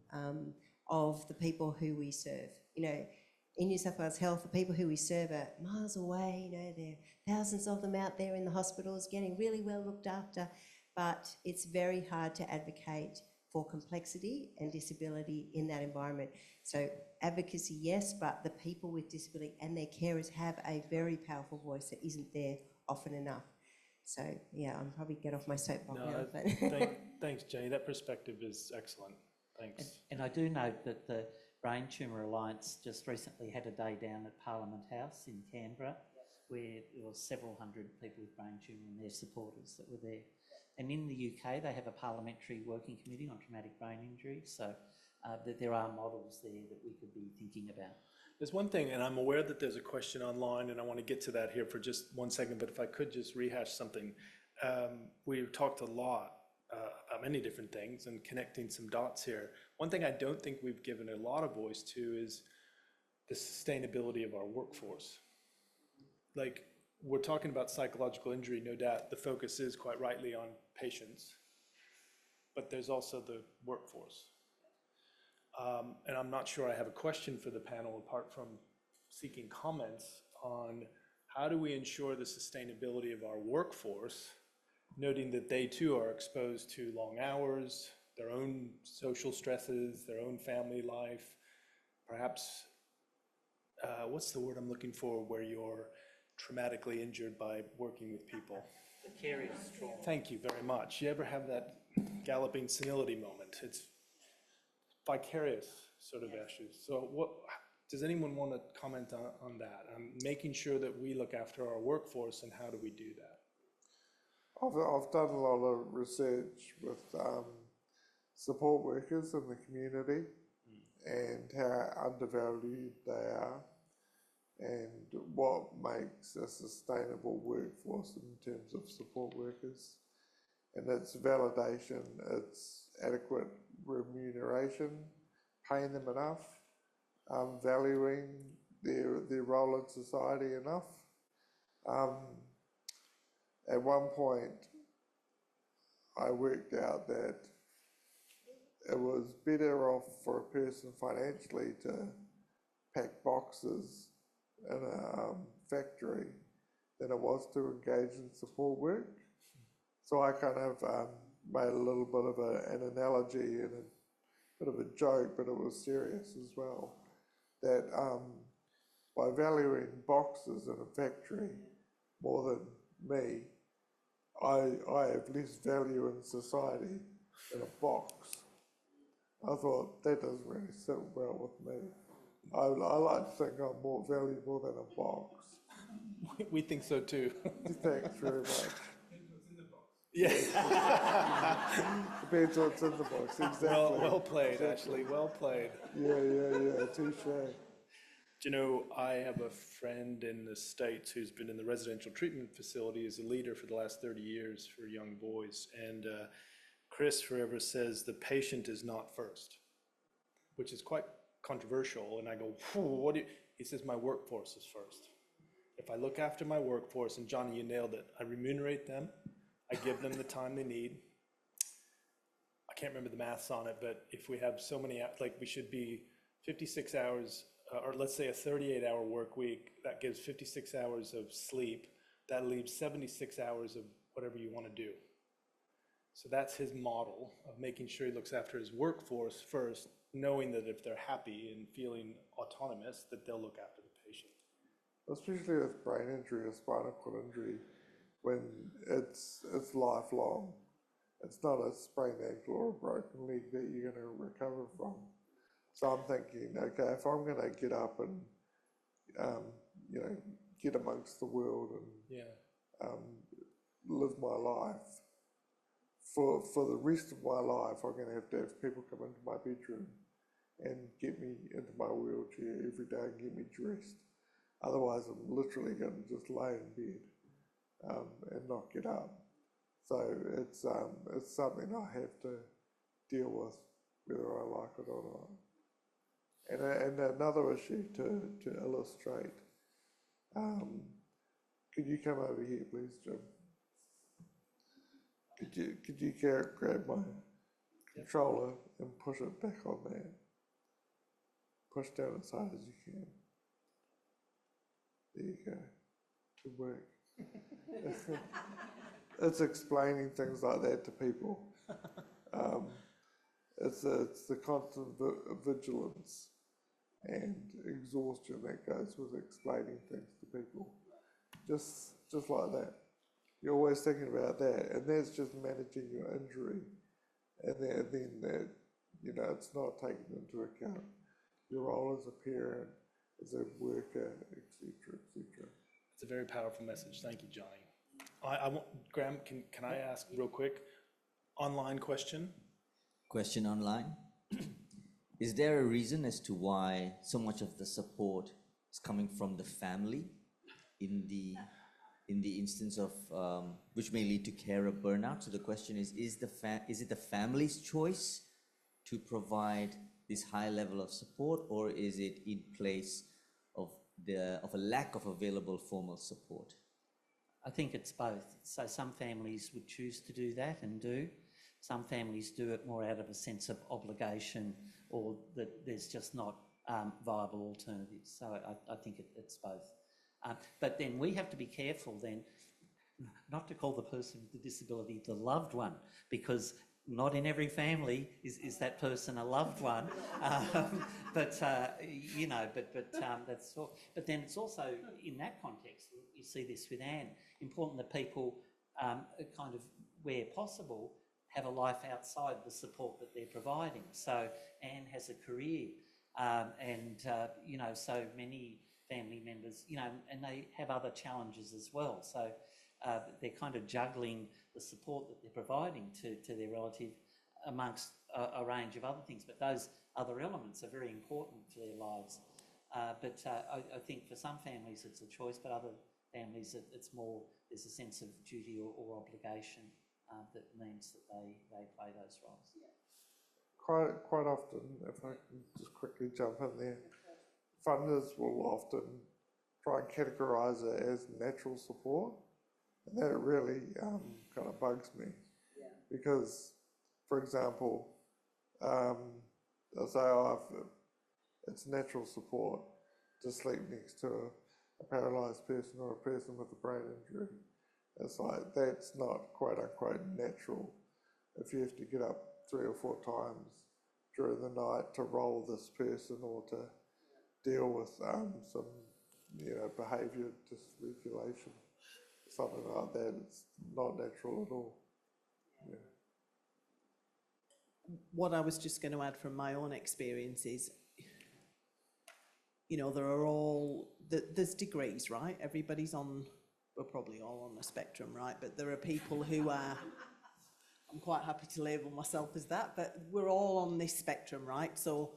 of the people who we serve. You know, in New South Wales Health, the people who we serve are miles away. You know, there are thousands of them out there in the hospitals getting really well looked after, but it's very hard to advocate for complexity and disability in that environment. So advocacy, yes, but the people with disability and their carers have a very powerful voice that isn't there often enough. So yeah, I'll probably get off my soapbox now. But Thanks, Jenny. That perspective is excellent. Thanks. And I do note that the Brain Tumour Alliance just recently had a day down at Parliament House in Canberra, where there were several hundred people with brain tumour and their supporters that were there. And in the UK, they have a parliamentary working committee on traumatic brain injury, so that there are models there that we could be thinking about. There's one thing, and I'm aware that there's a question online, and I want to get to that here for just 1 second, but if I could just rehash something. We've talked a lot about many different things and connecting some dots here. One thing I don't think we've given a lot of voice to is the sustainability of our workforce. Like, we're talking about psychological injury, no doubt the focus is quite rightly on patients, but there's also the workforce. And I'm not sure I have a question for the panel apart from seeking comments on how do we ensure the sustainability of our workforce, noting that they too are exposed to long hours, their own social stresses, their own family life, perhaps, what's the word I'm looking for, where you're traumatically injured by working with people? The care is strong. Thank you very much. You ever have that galloping senility moment. It's vicarious sort of issues. So what, does anyone want to comment on that? Making sure that we look after our workforce, and how do we do that? I've done a lot of research with support workers in the community and how undervalued they are and what makes a sustainable workforce in terms of support workers. And it's validation, it's adequate remuneration, paying them enough, valuing their role in society enough. At one point, I worked out that it was better off for a person financially to pack boxes in a factory than it was to engage in support work. So I kind of made a little bit of an analogy and a bit of a joke, but it was serious as well, that by valuing boxes in a factory more than me, I have less value in society than a box. I thought that doesn't really sit well with me. I like to think I'm more valuable than a box. We think so too. Thanks very much. Yeah. Depends what's in the box, exactly. Well played, Ashley, well played. Yeah, touche. Do you know, I have a friend in the States who's been in the residential treatment facility as a leader for the last 30 years for young boys. And Chris forever says the patient is not first, which is quite controversial. And I go, what do you, he says, my workforce is first. If I look after my workforce, and Johnny, you nailed it, I remunerate them, I give them the time they need. I can't remember the maths on it, but if we have so many, like we should be 56 hours, or let's say a 38-hour work week, that gives 56 hours of sleep. That leaves 76 hours of whatever you want to do. So that's his model of making sure he looks after his workforce first, knowing that if they're happy and feeling autonomous, that they'll look after the patient. Especially with brain injury or spinal cord injury, when it's lifelong. It's not a sprained ankle or a broken leg that you're going to recover from. So I'm thinking, okay, if I'm going to get up and, get amongst the world and live my life, for the rest of my life, I'm going to have people come into my bedroom and get me into my wheelchair every day and get me dressed. Otherwise, I'm literally going to just lay in bed and not get up. So it's something I have to deal with, whether I like it or not. And another issue to illustrate, could you come over here, please, Jim? Could you grab my controller and push it back on there? Push down as hard as you can. There you go. Good work. It's explaining things like that to people. It's the constant vigilance and exhaustion that goes with explaining things to people. Just like that. You're always thinking about that, and that's just managing your injury. And then that, it's not taken into account your role as a parent, as a worker, etc., etc. It's a very powerful message. Thank you, Johnny. I want, Graham, can I ask real quick, online question? Question online. Is there a reason as to why so much of the support is coming from the family in the instance of which may lead to carer burnout? So the question is it the family's choice to provide this high level of support, or is it in place of a lack of available formal support? I think it's both. So some families would choose to do that and do. Some families do it more out of a sense of obligation, or that there's just not viable alternatives. So I think it's both. But then we have to be careful then not to call the person with the disability the loved one, because not in every family is that person a loved one. But that's all. But then it's also in that context, you see this with Anne, important that people kind of, where possible, have a life outside the support that they're providing. So Anne has a career, and you know, so many family members, you know, and they have other challenges as well. So they're kind of juggling the support that they're providing to their relative amongst a range of other things. But those other elements are very important for their lives. But I think for some families it's a choice, but other families it's more, there's a sense of duty or obligation that means that they play those roles. Quite often, if I can just quickly jump in there, funders will often try and categorise it as natural support, and that really kind of bugs me. Because, for example, they'll say, oh, it's natural support to sleep next to a paralysed person or a person with a brain injury. It's like, that's not quote unquote natural if you have to get up 3 or 4 times during the night to roll this person or to deal with some, you know, behaviour dysregulation, something like that. It's not natural at all. Yeah. What I was just going to add from my own experience is, you know, there's degrees, right? Everybody's we're probably all on the spectrum, right? But there are people who are, I'm quite happy to label myself as that, but we're all on this spectrum, right? So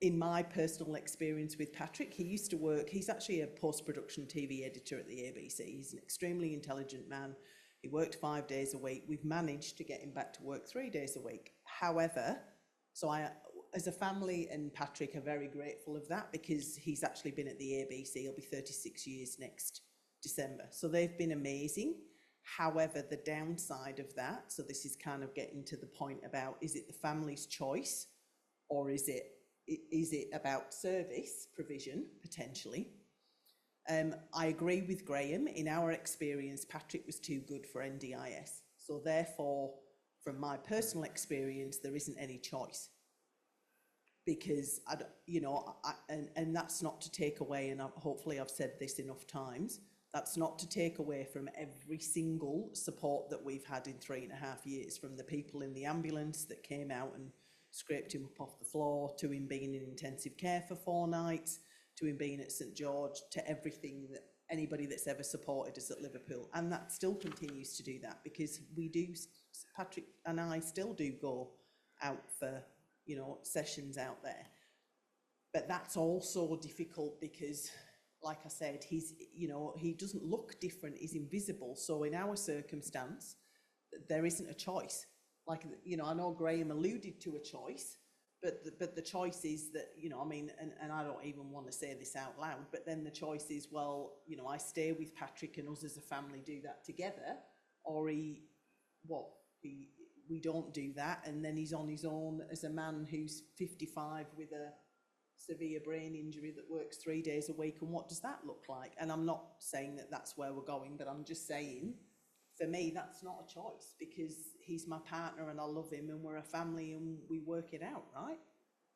in my personal experience with Patrick, he used to work, he's actually a post-production TV editor at the ABC. He's an extremely intelligent man. He worked 5 days a week. We've managed to get him back to work 3 days a week. However, so as a family and Patrick are very grateful of that, because he's actually been at the ABC. He'll be 36 years next December. So they've been amazing. However, the downside of that, so this is kind of getting to the point about, is it the family's choice, or is it about service provision, potentially? I agree with Graham. In our experience, Patrick was too good for NDIS. So therefore, from my personal experience, there isn't any choice. Because, and that's not to take away, and hopefully I've said this enough times, that's not to take away from every single support that we've had in 3.5 years, from the people in the ambulance that came out and scraped him up off the floor, to him being in intensive care for 4 nights, to him being at St George, to everything that anybody that's ever supported us at Liverpool. And that still continues to do that, because we do, Patrick and I still do go out for, you know, sessions out there. But that's also difficult because, like I said, he's, you know, he doesn't look different, he's invisible. So in our circumstance, there isn't a choice. Like, you know, I know Graham alluded to a choice, but the choice is that, you know, I mean, and I don't even want to say this out loud, but then the choice is, well, you know, I stay with Patrick and us as a family do that together, or we don't do that, and then he's on his own as a man who's 55 with a severe brain injury that works 3 days a week, and what does that look like? And I'm not saying that that's where we're going, but I'm just saying, for me, that's not a choice, because he's my partner and I love him and we're a family and we work it out, right?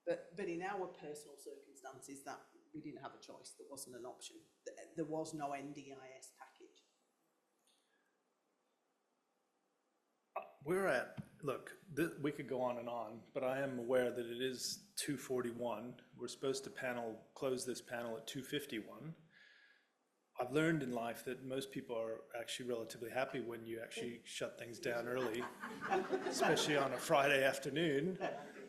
But in our personal circumstances, that we didn't have a choice. There wasn't an option. There was no NDIS package. Look, we could go on and on, but I am aware that it is 2:41. We're supposed to close this panel at 2:51. I've learned in life that most people are actually relatively happy when you actually shut things down early, especially on a Friday afternoon,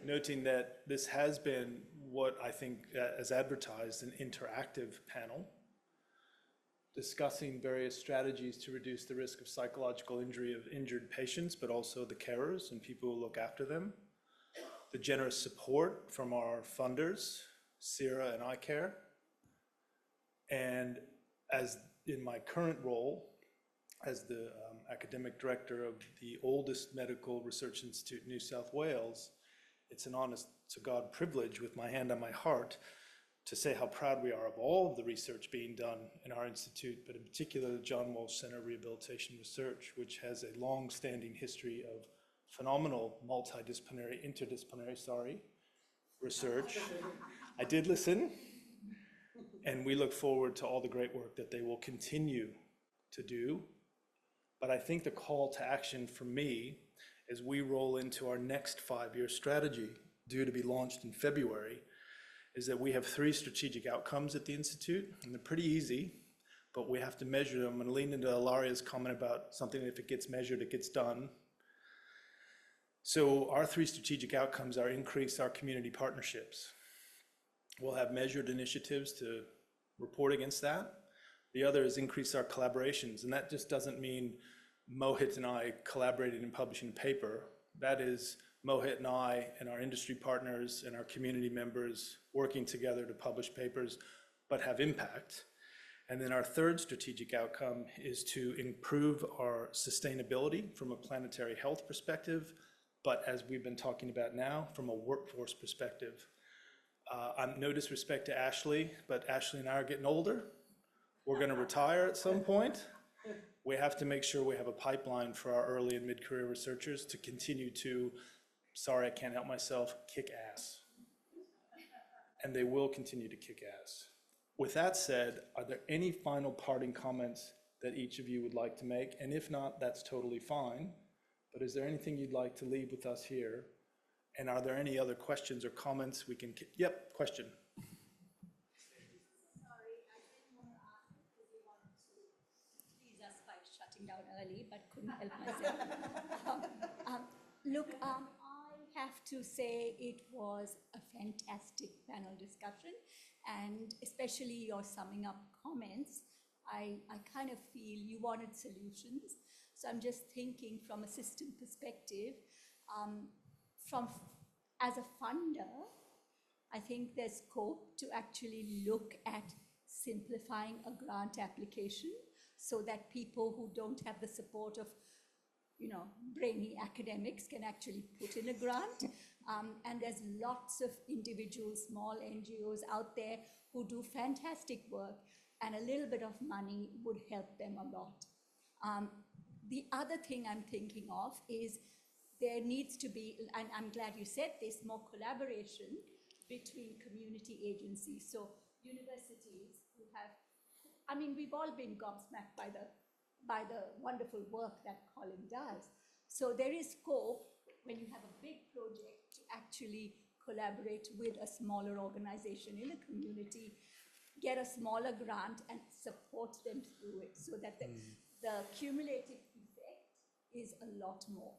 noting that this has been what I think, as advertised, an interactive panel, discussing various strategies to reduce the risk of psychological injury of injured patients, but also the carers and people who look after them. The generous support from our funders, CIRA and iCare. And as in my current role as the academic director of the oldest medical research institute in New South Wales, it's an honest to God privilege, with my hand on my heart, to say how proud we are of all of the research being done in our institute, but in particular the John Walsh Centre of Rehabilitation Research, which has a long-standing history of phenomenal interdisciplinary research. I did listen, and we look forward to all the great work that they will continue to do. But I think the call to action for me as we roll into our next 5-year strategy, due to be launched in February, is that we have 3 strategic outcomes at the Institute, and they're pretty easy, but we have to measure them. And lean into Ilaria's comment about something, if it gets measured, it gets done. So our 3 strategic outcomes are increase our community partnerships. We'll have measured initiatives to report against that. The other is increase our collaborations, and that just doesn't mean Mohit and I collaborated in publishing a paper. That is Mohit and I and our industry partners and our community members working together to publish papers, but have impact. And then our 3rd strategic outcome is to improve our sustainability from a planetary health perspective, but as we've been talking about now, from a workforce perspective. No disrespect to Ashley, but Ashley and I are getting older. We're going to retire at some point. We have to make sure we have a pipeline for our early and mid-career researchers to continue to, sorry, I can't help myself, kick ass. And they will continue to kick ass. With that said, are there any final parting comments that each of you would like to make? And if not, that's totally fine. But is there anything you'd like to leave with us here? And are there any other questions or comments we can, yep, question. Sorry, I didn't want to ask because you wanted to please us by shutting down early, but couldn't help myself. Look, I have to say it was a fantastic panel discussion, and especially your summing up comments. I kind of feel you wanted solutions. So I'm just thinking from a system perspective, as a funder, I think there's scope to actually look at simplifying a grant application so that people who don't have the support of, brainy academics can actually put in a grant. And there's lots of individuals, small NGOs out there who do fantastic work, and a little bit of money would help them a lot. The other thing I'm thinking of is there needs to be, and I'm glad you said this, more collaboration between community agencies. So universities who have, we've all been gobsmacked by the wonderful work that Colin does. So there is scope when you have a big project to actually collaborate with a smaller organization in a community, get a smaller grant and support them through it so that the cumulative effect is a lot more.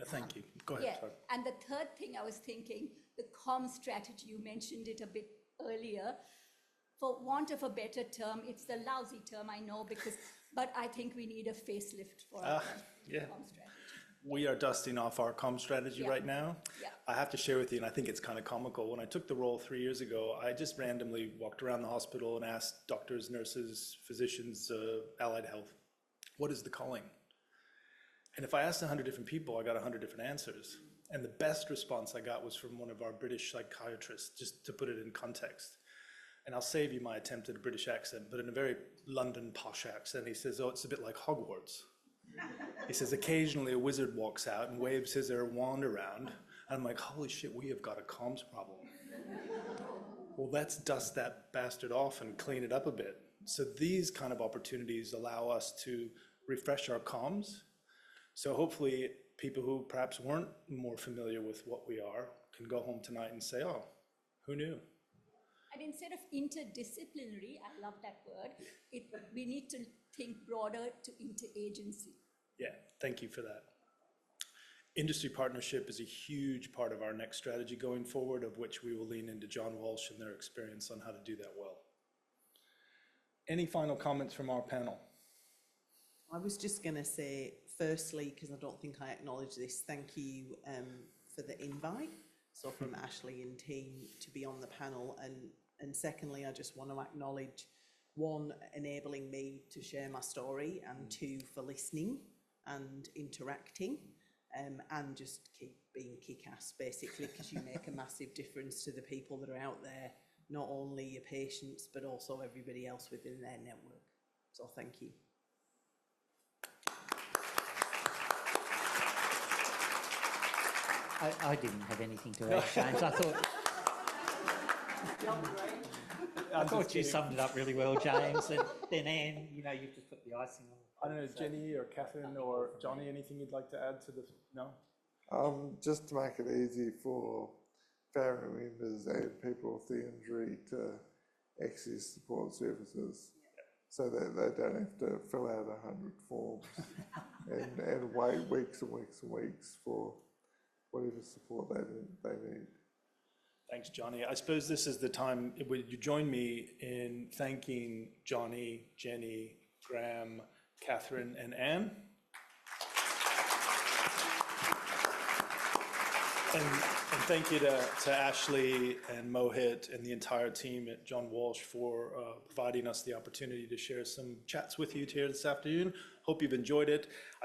Thank you. Go ahead. Yeah, Sorry. and the third thing I was thinking, the comm strategy, you mentioned it a bit earlier. For want of a better term, it's the lousy term, I know, but I think we need a facelift for our comm strategy. We are dusting off our comm strategy right now. Yeah. I have to share with you, and I think it's kind of comical. When I took the role 3 years ago, I just randomly walked around the hospital and asked doctors, nurses, physicians, allied health, what is the calling? And if I asked 100 different people, I got 100 different answers. And the best response I got was from one of our British psychiatrists, just to put it in context. And I'll save you my attempt at a British accent, but in a very London posh accent, he says, oh, it's a bit like Hogwarts. He says, occasionally a wizard walks out and waves his wand around. And I'm like, holy shit, we have got a comms problem. Well, let's dust that bastard off and clean it up a bit. So these kind of opportunities allow us to refresh our comms. So hopefully people who perhaps weren't more familiar with what we are can go home tonight and say, oh, who knew? And instead of interdisciplinary, I love that word, we need to think broader to interagency. Yeah, thank you for that. Industry partnership is a huge part of our next strategy going forward, of which we will lean into John Walsh and their experience on how to do that well. Any final comments from our panel? I was just going to say, firstly, because I don't think I acknowledged this, thank you for the invite. So from Ashley and team to be on the panel. And secondly, I just want to acknowledge, one, enabling me to share my story, and two, for listening and interacting, and just keep being kick-ass, basically, because you make a massive difference to the people that are out there, not only your patients, but also everybody else within their network. So thank you. I didn't have anything to add, James. I thought you summed it up really well, James. And then Anne, you've just put the icing on. I don't know, Jenny or Catherine or Johnny, anything you'd like to add to the, no? Just to make it easy for family members and people with the injury to access support services, so that they don't have to fill out 100 forms and wait weeks and weeks and weeks for whatever support they need. Thanks, Johnny. I suppose this is the time, would you join me in thanking Johnny, Jenny, Graham, Catherine, and Anne? And thank you to Ashley and Mohit and the entire team at John Walsh for providing us the opportunity to share some chats with you here this afternoon. Hope you've enjoyed it.